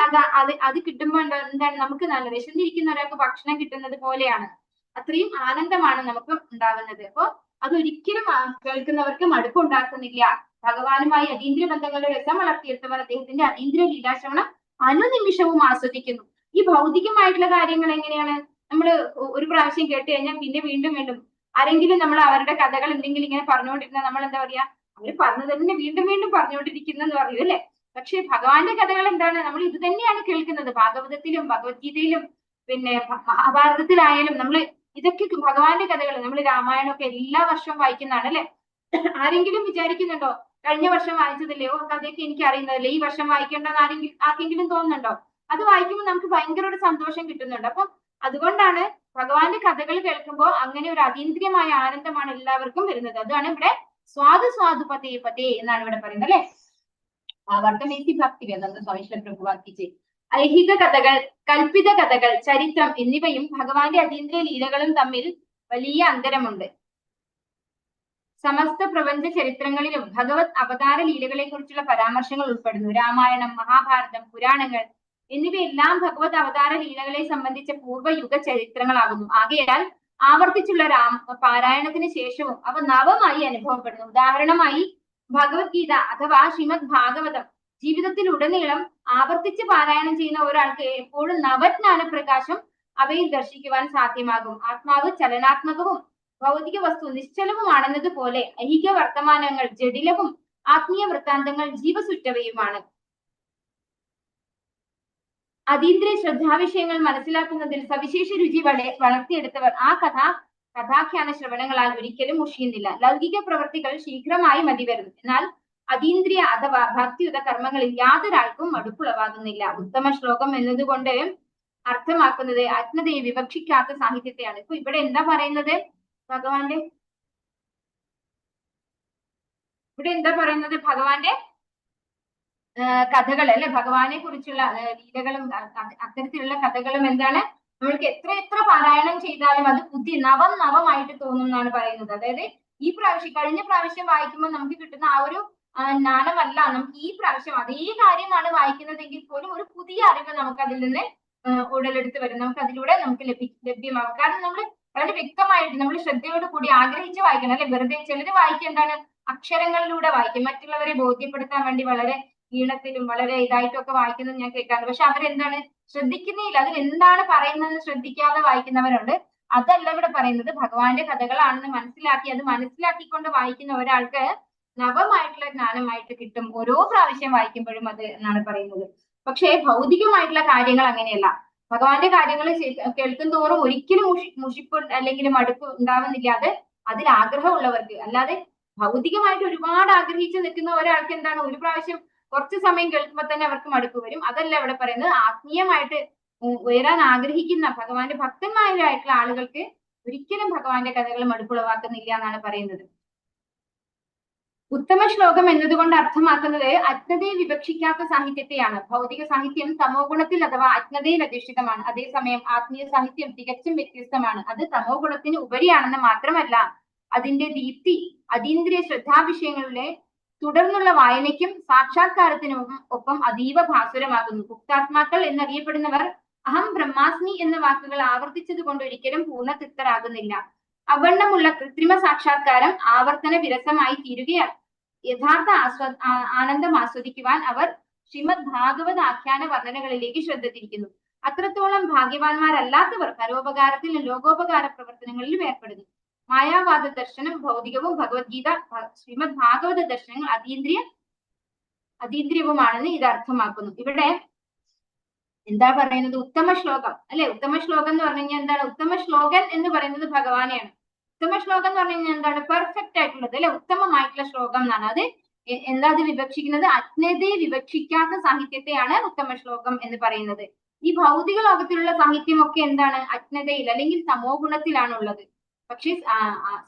അത് കിട്ടുമ്പോൾ എന്താണ് നമുക്ക് നല്ല വിശന്നിരിക്കുന്ന ഒരാൾക്ക് ഭക്ഷണം കിട്ടുന്നത് പോലെയാണ്. അത്രയും ആനന്ദമാണ് നമുക്ക് ഉണ്ടാകുന്നത്. അപ്പൊ അതൊരിക്കലും കേൾക്കുന്നവർക്ക് മടുപ്പുണ്ടാക്കുന്നില്ല. ഭഗവാനുമായി അതീന്ദ്രിയ ബന്ധങ്ങളുടെ രസം വളർത്തിയെടുത്തവർ അദ്ദേഹത്തിന്റെ അതീന്ദ്രിയ ലീലാശ്രവണം അനുനിമിഷവും ആസ്വദിക്കുന്നു. ഈ ഭൗതികമായിട്ടുള്ള കാര്യങ്ങൾ എങ്ങനെയാണ്? നമ്മൾ ഒരു പ്രാവശ്യം കേട്ട് കഴിഞ്ഞാൽ പിന്നെ വീണ്ടും ആരെങ്കിലും നമ്മൾ അവരുടെ കഥകൾ എന്തെങ്കിലും ഇങ്ങനെ പറഞ്ഞുകൊണ്ടിരുന്നാൽ നമ്മൾ എന്താ പറയാ, അവര് പറഞ്ഞു തന്നെ വീണ്ടും പറഞ്ഞുകൊണ്ടിരിക്കുന്നെന്ന് പറയൂ, അല്ലെ? പക്ഷെ ഭഗവാന്റെ കഥകൾ എന്താണ്? നമ്മൾ ഇത് തന്നെയാണ് കേൾക്കുന്നത്. ഭാഗവതത്തിലും ഭഗവത്ഗീതയിലും പിന്നെ മഹാഭാരതത്തിലായാലും നമ്മൾ ഇതൊക്കെ ഭഗവാന്റെ കഥകൾ. നമ്മൾ രാമായണമൊക്കെ എല്ലാ വർഷവും വായിക്കുന്നതാണ്, അല്ലെ? ആരെങ്കിലും വിചാരിക്കുന്നുണ്ടോ കഴിഞ്ഞ വർഷം വായിച്ചതല്ലേ, ഓ കഥയൊക്കെ എനിക്ക് അറിയുന്നതല്ലേ, ഈ വർഷം വായിക്കേണ്ടെന്ന് ആർക്കെങ്കിലും തോന്നുന്നുണ്ടോ? അത് വായിക്കുമ്പോൾ നമുക്ക് ഭയങ്കര ഒരു സന്തോഷം കിട്ടുന്നുണ്ട്. അപ്പം അതുകൊണ്ടാണ് ഭഗവാന്റെ കഥകൾ കേൾക്കുമ്പോൾ അങ്ങനെ ഒരു അതീന്ദ്രിയമായ ആനന്ദമാണ് എല്ലാവർക്കും വരുന്നത്. അതാണ് ഇവിടെ സ്വാദു പതേ പതേ എന്നാണ് ഇവിടെ പറയുന്നത്, അല്ലെ? വർത്തമേസി ഭക്തി വേദാന്ത സ്വാമി പ്രഭുപാദ് കി ജയ്. ഐഹിക കഥകൾ, കൽപ്പിത കഥകൾ, ചരിത്രം എന്നിവയും ഭഗവാന്റെ അതീന്ദ്രിയ ലീലകളും തമ്മിൽ വലിയ അന്തരമുണ്ട്. സമസ്ത പ്രപഞ്ച ചരിത്രങ്ങളിലും ഭഗവത് അവതാര ലീലകളെ കുറിച്ചുള്ള പരാമർശങ്ങൾ ഉൾപ്പെടുന്നു. രാമായണം, മഹാഭാരതം, പുരാണങ്ങൾ എന്നിവയെല്ലാം ഭഗവത് അവതാര ലീലകളെ സംബന്ധിച്ച പൂർവ്വയുഗ ചരിത്രങ്ങളാകുന്നു. ആകയാൽ ആവർത്തിച്ചുള്ള പാരായണത്തിന് ശേഷവും അവ നവമായി അനുഭവപ്പെടുന്നു. ഉദാഹരണമായി ഭഗവത്ഗീത അഥവാ ശ്രീമദ് ഭാഗവതം ജീവിതത്തിലുടനീളം ആവർത്തിച്ച് പാരായണം ചെയ്യുന്ന ഒരാൾക്ക് എപ്പോഴും നവജ്ഞാന പ്രകാശം അവയിൽ ദർശിക്കുവാൻ സാധ്യമാകും. ആത്മാവ് ചലനാത്മകവും ഭൗതിക വസ്തു നിശ്ചലവുമാണെന്നതുപോലെ ഐഹിക വർത്തമാനങ്ങൾ ജടിലവും ആത്മീയ വൃത്താന്തങ്ങൾ ജീവസുറ്റവയുമാണ്. അതീന്ദ്രിയ ശ്രദ്ധാവിഷയങ്ങൾ മനസ്സിലാക്കുന്നതിൽ സവിശേഷ രുചി വളർത്തിയെടുത്തവർ ആ കഥാഖ്യാന ശ്രവണങ്ങളാൽ ഒരിക്കലും മുഷിയുന്നില്ല. ലൗകിക പ്രവൃത്തികൾ ശീഘ്രമായി മതിവരുന്നു, എന്നാൽ അതീന്ദ്രിയ അഥവാ ഭക്തിയുത കർമ്മങ്ങളിൽ യാതൊരാൾക്കും മടുപ്പുളവാകുന്നില്ല. ഉത്തമ ശ്ലോകം എന്നതുകൊണ്ട് അർത്ഥമാക്കുന്നത് ആത്മതയെ വിവക്ഷിക്കാത്ത സാഹിത്യത്തെയാണ്. ഇപ്പൊ ഇവിടെ എന്താ പറയുന്നത്? ഭഗവാന്റെ കഥകൾ, അല്ലെ? ഭഗവാനെ കുറിച്ചുള്ള ലീലകളും അത്തരത്തിലുള്ള കഥകളും എന്താണ് നമ്മൾക്ക് എത്ര പാരായണം ചെയ്താലും അത് പുതിയ നവമായിട്ട് തോന്നും എന്നാണ് പറയുന്നത്. അതായത് ഈ പ്രാവശ്യം കഴിഞ്ഞ പ്രാവശ്യം വായിക്കുമ്പോൾ നമുക്ക് കിട്ടുന്ന ആ ഒരു ജ്ഞാനമല്ല നമുക്ക് ഈ പ്രാവശ്യം അതേ കാര്യമാണ് വായിക്കുന്നതെങ്കിൽ പോലും ഒരു പുതിയ അറിവ് നമുക്ക് അതിൽ നിന്ന് ഉടലെടുത്ത് വരും. നമുക്ക് അതിലൂടെ നമുക്ക് ലഭ്യമാകും. കാരണം നമ്മൾ വളരെ വ്യക്തമായിട്ട് നമ്മൾ ശ്രദ്ധയോട് കൂടി ആഗ്രഹിച്ച് വായിക്കണം, അല്ലെ? വെറുതെ ചിലര് വായിക്കുക എന്താണ് അക്ഷരങ്ങളിലൂടെ വായിക്കും, മറ്റുള്ളവരെ ബോധ്യപ്പെടുത്താൻ വേണ്ടി വളരെ ഈണത്തിലും വളരെ ഇതായിട്ടും ഒക്കെ വായിക്കുന്നത് ഞാൻ കേൾക്കാറുണ്ട്. പക്ഷെ അവരെന്താണ് ശ്രദ്ധിക്കുന്നില്ല, അതിൽ എന്താണ് പറയുന്നത് ശ്രദ്ധിക്കാതെ വായിക്കുന്നവരുണ്ട്. അതല്ല ഇവിടെ പറയുന്നത്. ഭഗവാന്റെ കഥകളാണെന്ന് മനസ്സിലാക്കി അത് മനസ്സിലാക്കിക്കൊണ്ട് വായിക്കുന്ന ഒരാൾക്ക് നവമായിട്ടുള്ള ജ്ഞാനമായിട്ട് കിട്ടും ഓരോ പ്രാവശ്യം വായിക്കുമ്പോഴും അത് എന്നാണ് പറയുന്നത്. പക്ഷേ ഭൗതികമായിട്ടുള്ള കാര്യങ്ങൾ അങ്ങനെയല്ല. ഭഗവാന്റെ കാര്യങ്ങൾ കേൾക്കും തോറും ഒരിക്കലും മുഷിപ്പ് അല്ലെങ്കിൽ മടുപ്പ് ഉണ്ടാവുന്നില്ല. അത് അതിൽ ആഗ്രഹമുള്ളവർക്ക്. അല്ലാതെ ഭൗതികമായിട്ട് ഒരുപാട് ആഗ്രഹിച്ച് നിൽക്കുന്ന ഒരാൾക്ക് എന്താണ് ഒരു പ്രാവശ്യം കുറച്ച് സമയം കേൾക്കുമ്പോൾ തന്നെ അവർക്ക് മടുപ്പ് വരും. അതല്ല ഇവിടെ പറയുന്നത്. ആത്മീയമായിട്ട് ഉയരാൻ ആഗ്രഹിക്കുന്ന ഭഗവാന്റെ ഭക്തന്മാരായിട്ടുള്ള ആളുകൾക്ക് ഒരിക്കലും ഭഗവാന്റെ കഥകൾ മടുപ്പുളവാക്കുന്നില്ല എന്നാണ് പറയുന്നത്. ഉത്തമ ശ്ലോകം എന്നതുകൊണ്ട് അർത്ഥമാക്കുന്നത് അജ്ഞതയെ വിവക്ഷിക്കാത്ത സാഹിത്യത്തെയാണ്. ഭൗതിക സാഹിത്യം തമോ ഗുണത്തിൽ അഥവാ അജ്ഞതയിൽ അധിഷ്ഠിതമാണ്. അതേസമയം ആത്മീയ സാഹിത്യം തികച്ചും വ്യത്യസ്തമാണ്. അത് തമോ ഗുണത്തിന് ഉപരിയാണെന്ന് മാത്രമല്ല, അതിന്റെ ദീപ്തി അതീന്ദ്രിയ ശ്രദ്ധാവിഷയങ്ങളുടെ തുടർന്നുള്ള വായനയ്ക്കും സാക്ഷാത്കാരത്തിനും ഒപ്പം അതീവ ഭാസുരമാകുന്നു. മുക്താത്മാക്കൾ എന്നറിയപ്പെടുന്നവർ അഹം ബ്രഹ്മാസ്മി എന്ന വാക്കുകൾ ആവർത്തിച്ചത് കൊണ്ട് ഒരിക്കലും പൂർണ്ണ തൃപ്തരാകുന്നില്ല. അവണ്ണമുള്ള കൃത്രിമ സാക്ഷാത്കാരം ആവർത്തന വിരസമായി തീരുകയാണ്. യഥാർത്ഥ ആനന്ദം ആസ്വദിക്കുവാൻ അവർ ശ്രീമദ് ഭാഗവത ആഖ്യാന വർണ്ണനകളിലേക്ക് ശ്രദ്ധ തിരിക്കുന്നു. അത്രത്തോളം ഭാഗ്യവാന്മാരല്ലാത്തവർ പരോപകാരത്തിലും ലോകോപകാര പ്രവർത്തനങ്ങളിലും ഏർപ്പെടുന്നു. മായാവാദ ദർശനം ഭൗതികവും ഭഗവത്ഗീത ശ്രീമദ് ഭാഗവത ദർശനങ്ങൾ അതീന്ദ്രിയവുമാണെന്ന് ഇത് അർത്ഥമാക്കുന്നു. ഇവിടെ എന്താ പറയുന്നത്? ഉത്തമ ശ്ലോകം അല്ലെ? ഉത്തമ ശ്ലോകം എന്ന് പറഞ്ഞു കഴിഞ്ഞാൽ എന്താണ്? ഉത്തമ ശ്ലോകൻ എന്ന് പറയുന്നത് ഭഗവാനെയാണ്. ഉത്തമ ശ്ലോകം എന്ന് പറഞ്ഞു കഴിഞ്ഞാൽ എന്താണ്? പെർഫെക്റ്റ് ആയിട്ടുള്ളത് അല്ലെ? ഉത്തമമായിട്ടുള്ള ശ്ലോകം എന്നാണ്. അത് എന്താ അത് വിവക്ഷിക്കുന്നത്? അജ്ഞതയെ വിവക്ഷിക്കാത്ത സാഹിത്യത്തെയാണ് ഉത്തമ ശ്ലോകം എന്ന് പറയുന്നത്. ഈ ഭൗതിക ലോകത്തിലുള്ള സാഹിത്യമൊക്കെ എന്താണ്? അജ്ഞതയിൽ അല്ലെങ്കിൽ തമോ ഗുണത്തിലാണ് ഉള്ളത്. പക്ഷേ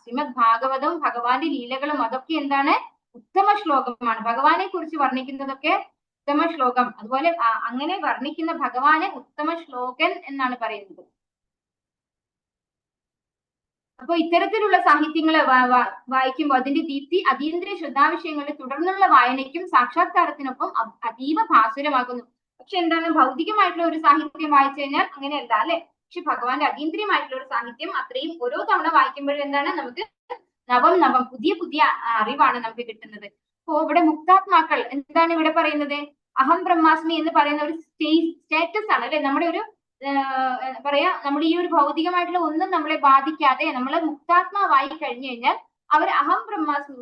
ശ്രീമദ് ഭാഗവതവും ഭഗവാന്റെ ലീലകളും അതൊക്കെ എന്താണ്? ഉത്തമ ശ്ലോകമാണ്. ഭഗവാനെ കുറിച്ച് വർണ്ണിക്കുന്നതൊക്കെ ഉത്തമ ശ്ലോകം. അതുപോലെ അങ്ങനെ വർണ്ണിക്കുന്ന ഭഗവാനെ ഉത്തമ ശ്ലോകൻ എന്നാണ് പറയുന്നത്. അപ്പൊ ഇത്തരത്തിലുള്ള സാഹിത്യങ്ങൾ വായിക്കുമ്പോൾ അതിന്റെ ദീപ്തി അതീന്ദ്രിയ ശ്രദ്ധാവിഷയങ്ങളുടെ തുടർന്നുള്ള വായനയ്ക്കും സാക്ഷാത്കാരത്തിനൊപ്പം അതീവ ഭാസുരമാകുന്നു. പക്ഷെ എന്താണ്? ഭൗതികമായിട്ടുള്ള ഒരു സാഹിത്യം വായിച്ചു കഴിഞ്ഞാൽ അങ്ങനെയല്ല അല്ലെ? പക്ഷെ ഭഗവാന്റെ അതീന്ദ്രിയമായിട്ടുള്ള ഒരു സാഹിത്യം അത്രയും ഓരോ തവണ വായിക്കുമ്പോഴും എന്താണ്? നമുക്ക് നവം പുതിയ അറിവാണ് നമുക്ക് കിട്ടുന്നത്. അപ്പോ ഇവിടെ മുക്താത്മാക്കൾ എന്താണ് ഇവിടെ പറയുന്നത്? അഹം ബ്രഹ്മാസ്മി എന്ന് പറയുന്ന ഒരു സ്റ്റേറ്റസ് ആണ് അല്ലെ? നമ്മുടെ ഒരു നമ്മുടെ ഈ ഒരു ഭൗതികമായിട്ടുള്ള ഒന്നും നമ്മളെ ബാധിക്കാതെ നമ്മൾ മുക്താത്മാവായി കഴിഞ്ഞു കഴിഞ്ഞാൽ അവർ അഹം ബ്രഹ്മാസ്മി,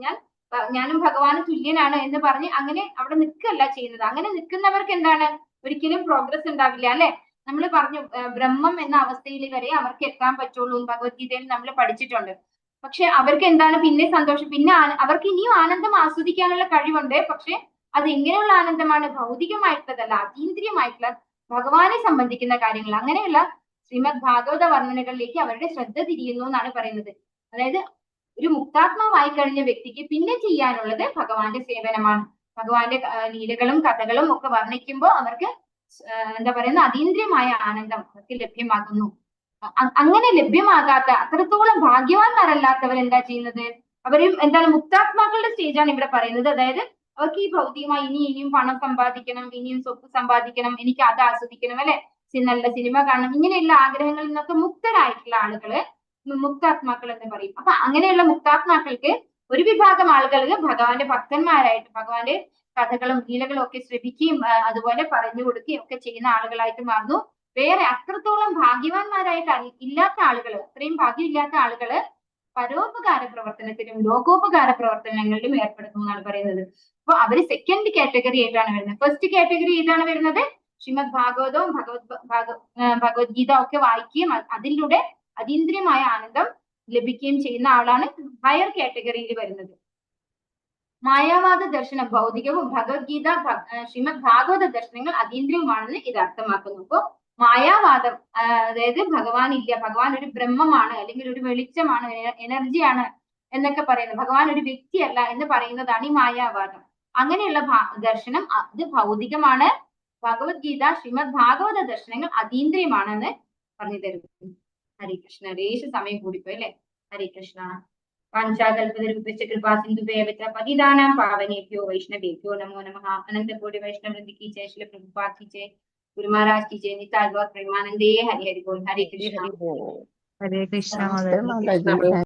ഞാനും ഭഗവാന് തുല്യനാണ് എന്ന് പറഞ്ഞ് അങ്ങനെ അവിടെ നിൽക്കല്ല ചെയ്യുന്നത്. അങ്ങനെ നിൽക്കുന്നവർക്ക് എന്താണ്? ഒരിക്കലും പ്രോഗ്രസ് ഉണ്ടാവില്ല അല്ലെ? നമ്മൾ പറഞ്ഞു ബ്രഹ്മം എന്ന അവസ്ഥയിൽ വരെ അവർക്ക് എത്താൻ പറ്റുള്ളൂ. ഭഗവത്ഗീതയിൽ നമ്മൾ പഠിച്ചിട്ടുണ്ട്. പക്ഷെ അവർക്ക് എന്താണ്? പിന്നെ സന്തോഷം, പിന്നെ അവർക്ക് ഇനിയും ആനന്ദം ആസ്വദിക്കാനുള്ള കഴിവുണ്ട്. പക്ഷെ അത് എങ്ങനെയുള്ള ആനന്ദമാണ്? ഭൗതികമായിട്ടുള്ളതല്ല, അതീന്ദ്രിയമായിട്ടുള്ള ഭഗവാനെ സംബന്ധിക്കുന്ന കാര്യങ്ങൾ. അങ്ങനെയുള്ള ശ്രീമദ് ഭാഗവത വർണ്ണനകളിലേക്ക് അവരുടെ ശ്രദ്ധ തിരിയുന്നു എന്നാണ് പറയുന്നത്. അതായത് ഒരു മുക്താത്മാവായി കഴിഞ്ഞ വ്യക്തിക്ക് പിന്നെ ചെയ്യാനുള്ളത് ഭഗവാന്റെ സേവനമാണ്. ഭഗവാന്റെ ലീലകളും കഥകളും ഒക്കെ വർണ്ണിക്കുമ്പോൾ അവർക്ക് എന്താ പറയുന്ന അതീന്ദ്രിയമായ ആനന്ദം അവർക്ക് ലഭ്യമാകുന്നു. അങ്ങനെ ലഭ്യമാകാത്ത അത്രത്തോളം ഭാഗ്യവാന്മാരല്ലാത്തവർ എന്താ ചെയ്യുന്നത്? അവരും എന്താണ്? മുക്താത്മാക്കളുടെ സ്റ്റേജാണ് ഇവിടെ പറയുന്നത്. അതായത് അവർക്ക് ഈ ഭൗതികമായി ഇനിയും പണം സമ്പാദിക്കണം, ഇനിയും സ്വത്ത് സമ്പാദിക്കണം, എനിക്ക് അത് ആസ്വദിക്കണം അല്ലെ, നല്ല സിനിമ കാണണം, ഇങ്ങനെയുള്ള ആഗ്രഹങ്ങളിൽ നിന്നൊക്കെ മുക്തരായിട്ടുള്ള ആളുകള് മുക്താത്മാക്കൾ എന്ന് പറയും. അപ്പൊ അങ്ങനെയുള്ള മുക്താത്മാക്കൾക്ക് ഒരു വിഭാഗം ആളുകൾ ഭഗവാന്റെ ഭക്തന്മാരായിട്ട് ഭഗവാന്റെ കഥകളും ലീലകളും ഒക്കെ ശ്രവിക്കുകയും അതുപോലെ പറഞ്ഞു കൊടുക്കുകയും ഒക്കെ ചെയ്യുന്ന ആളുകളായിട്ട് മാറുന്നു. വേറെ അത്രത്തോളം ഭാഗ്യവാന്മാരായിട്ട് ഇല്ലാത്ത ആളുകൾ, അത്രയും ഭാഗ്യമില്ലാത്ത ആളുകള് പരോപകാര പ്രവർത്തനത്തിലും ലോകോപകാര പ്രവർത്തനങ്ങളിലും ഏർപ്പെടുന്നു എന്നാണ് പറയുന്നത്. അപ്പൊ അവര് സെക്കൻഡ് കാറ്റഗറി ആയിട്ടാണ് വരുന്നത്. ഫസ്റ്റ് കാറ്റഗറി ഏതാണ് വരുന്നത്? ശ്രീമദ് ഭാഗവതവും ഭഗവത്ഗീത ഒക്കെ വായിക്കുകയും അതിലൂടെ അതീന്ദ്രിയമായ ആനന്ദം ലഭിക്കുകയും ചെയ്യുന്ന ആളാണ് ഹയർ കാറ്റഗറിയിൽ വരുന്നത്. മായാവാദ ദർശനം ഭൗതികവും ഭഗവത്ഗീത ശ്രീമദ് ഭാഗവത ദർശനങ്ങൾ അതീന്ദ്രിയവുമാണെന്ന് ഇത് അർത്ഥമാക്കുന്നു. അപ്പോ മായാവാദം, അതായത് ഭഗവാൻ ഇല്ല, ഭഗവാൻ ഒരു ബ്രഹ്മമാണ് അല്ലെങ്കിൽ ഒരു വെളിച്ചമാണ്, എനർജിയാണ് എന്നൊക്കെ പറയുന്നത്, ഭഗവാൻ ഒരു വ്യക്തിയല്ല എന്ന് പറയുന്നതാണ് ഈ മായാവാദം. അങ്ങനെയുള്ള ദർശനം അത് ഭൗതികമാണ്. ഭഗവത്ഗീത ശ്രീമദ് ഭാഗവത ദർശനങ്ങൾ അതീന്ദ്രിയമാണെന്ന് പറഞ്ഞു തരുന്നു. ഹരേ കൃഷ്ണ. ദേശ സമയം കൂടിപ്പോയി അല്ലെ? ഹരേ കൃഷ്ണ. പാഞ്ചാകൽപതരുഭ്യശ്ച കൃപാസിന്ധുഭ്യശ്ച പതിതാനാം പാവനേഭ്യോ വൈഷ്ണവേഭ്യോ നമോ നമഃ. അനന്തകോടി വൈഷ്ണവവൃന്ദ की जय, श्री प्रभुपाद की जय, गुरु महाराज की जय, निताय गौर प्रेमानंदे। हरि हरि बोल। हरे कृष्ण। हरे कृष्ण नमस्ते माताजी।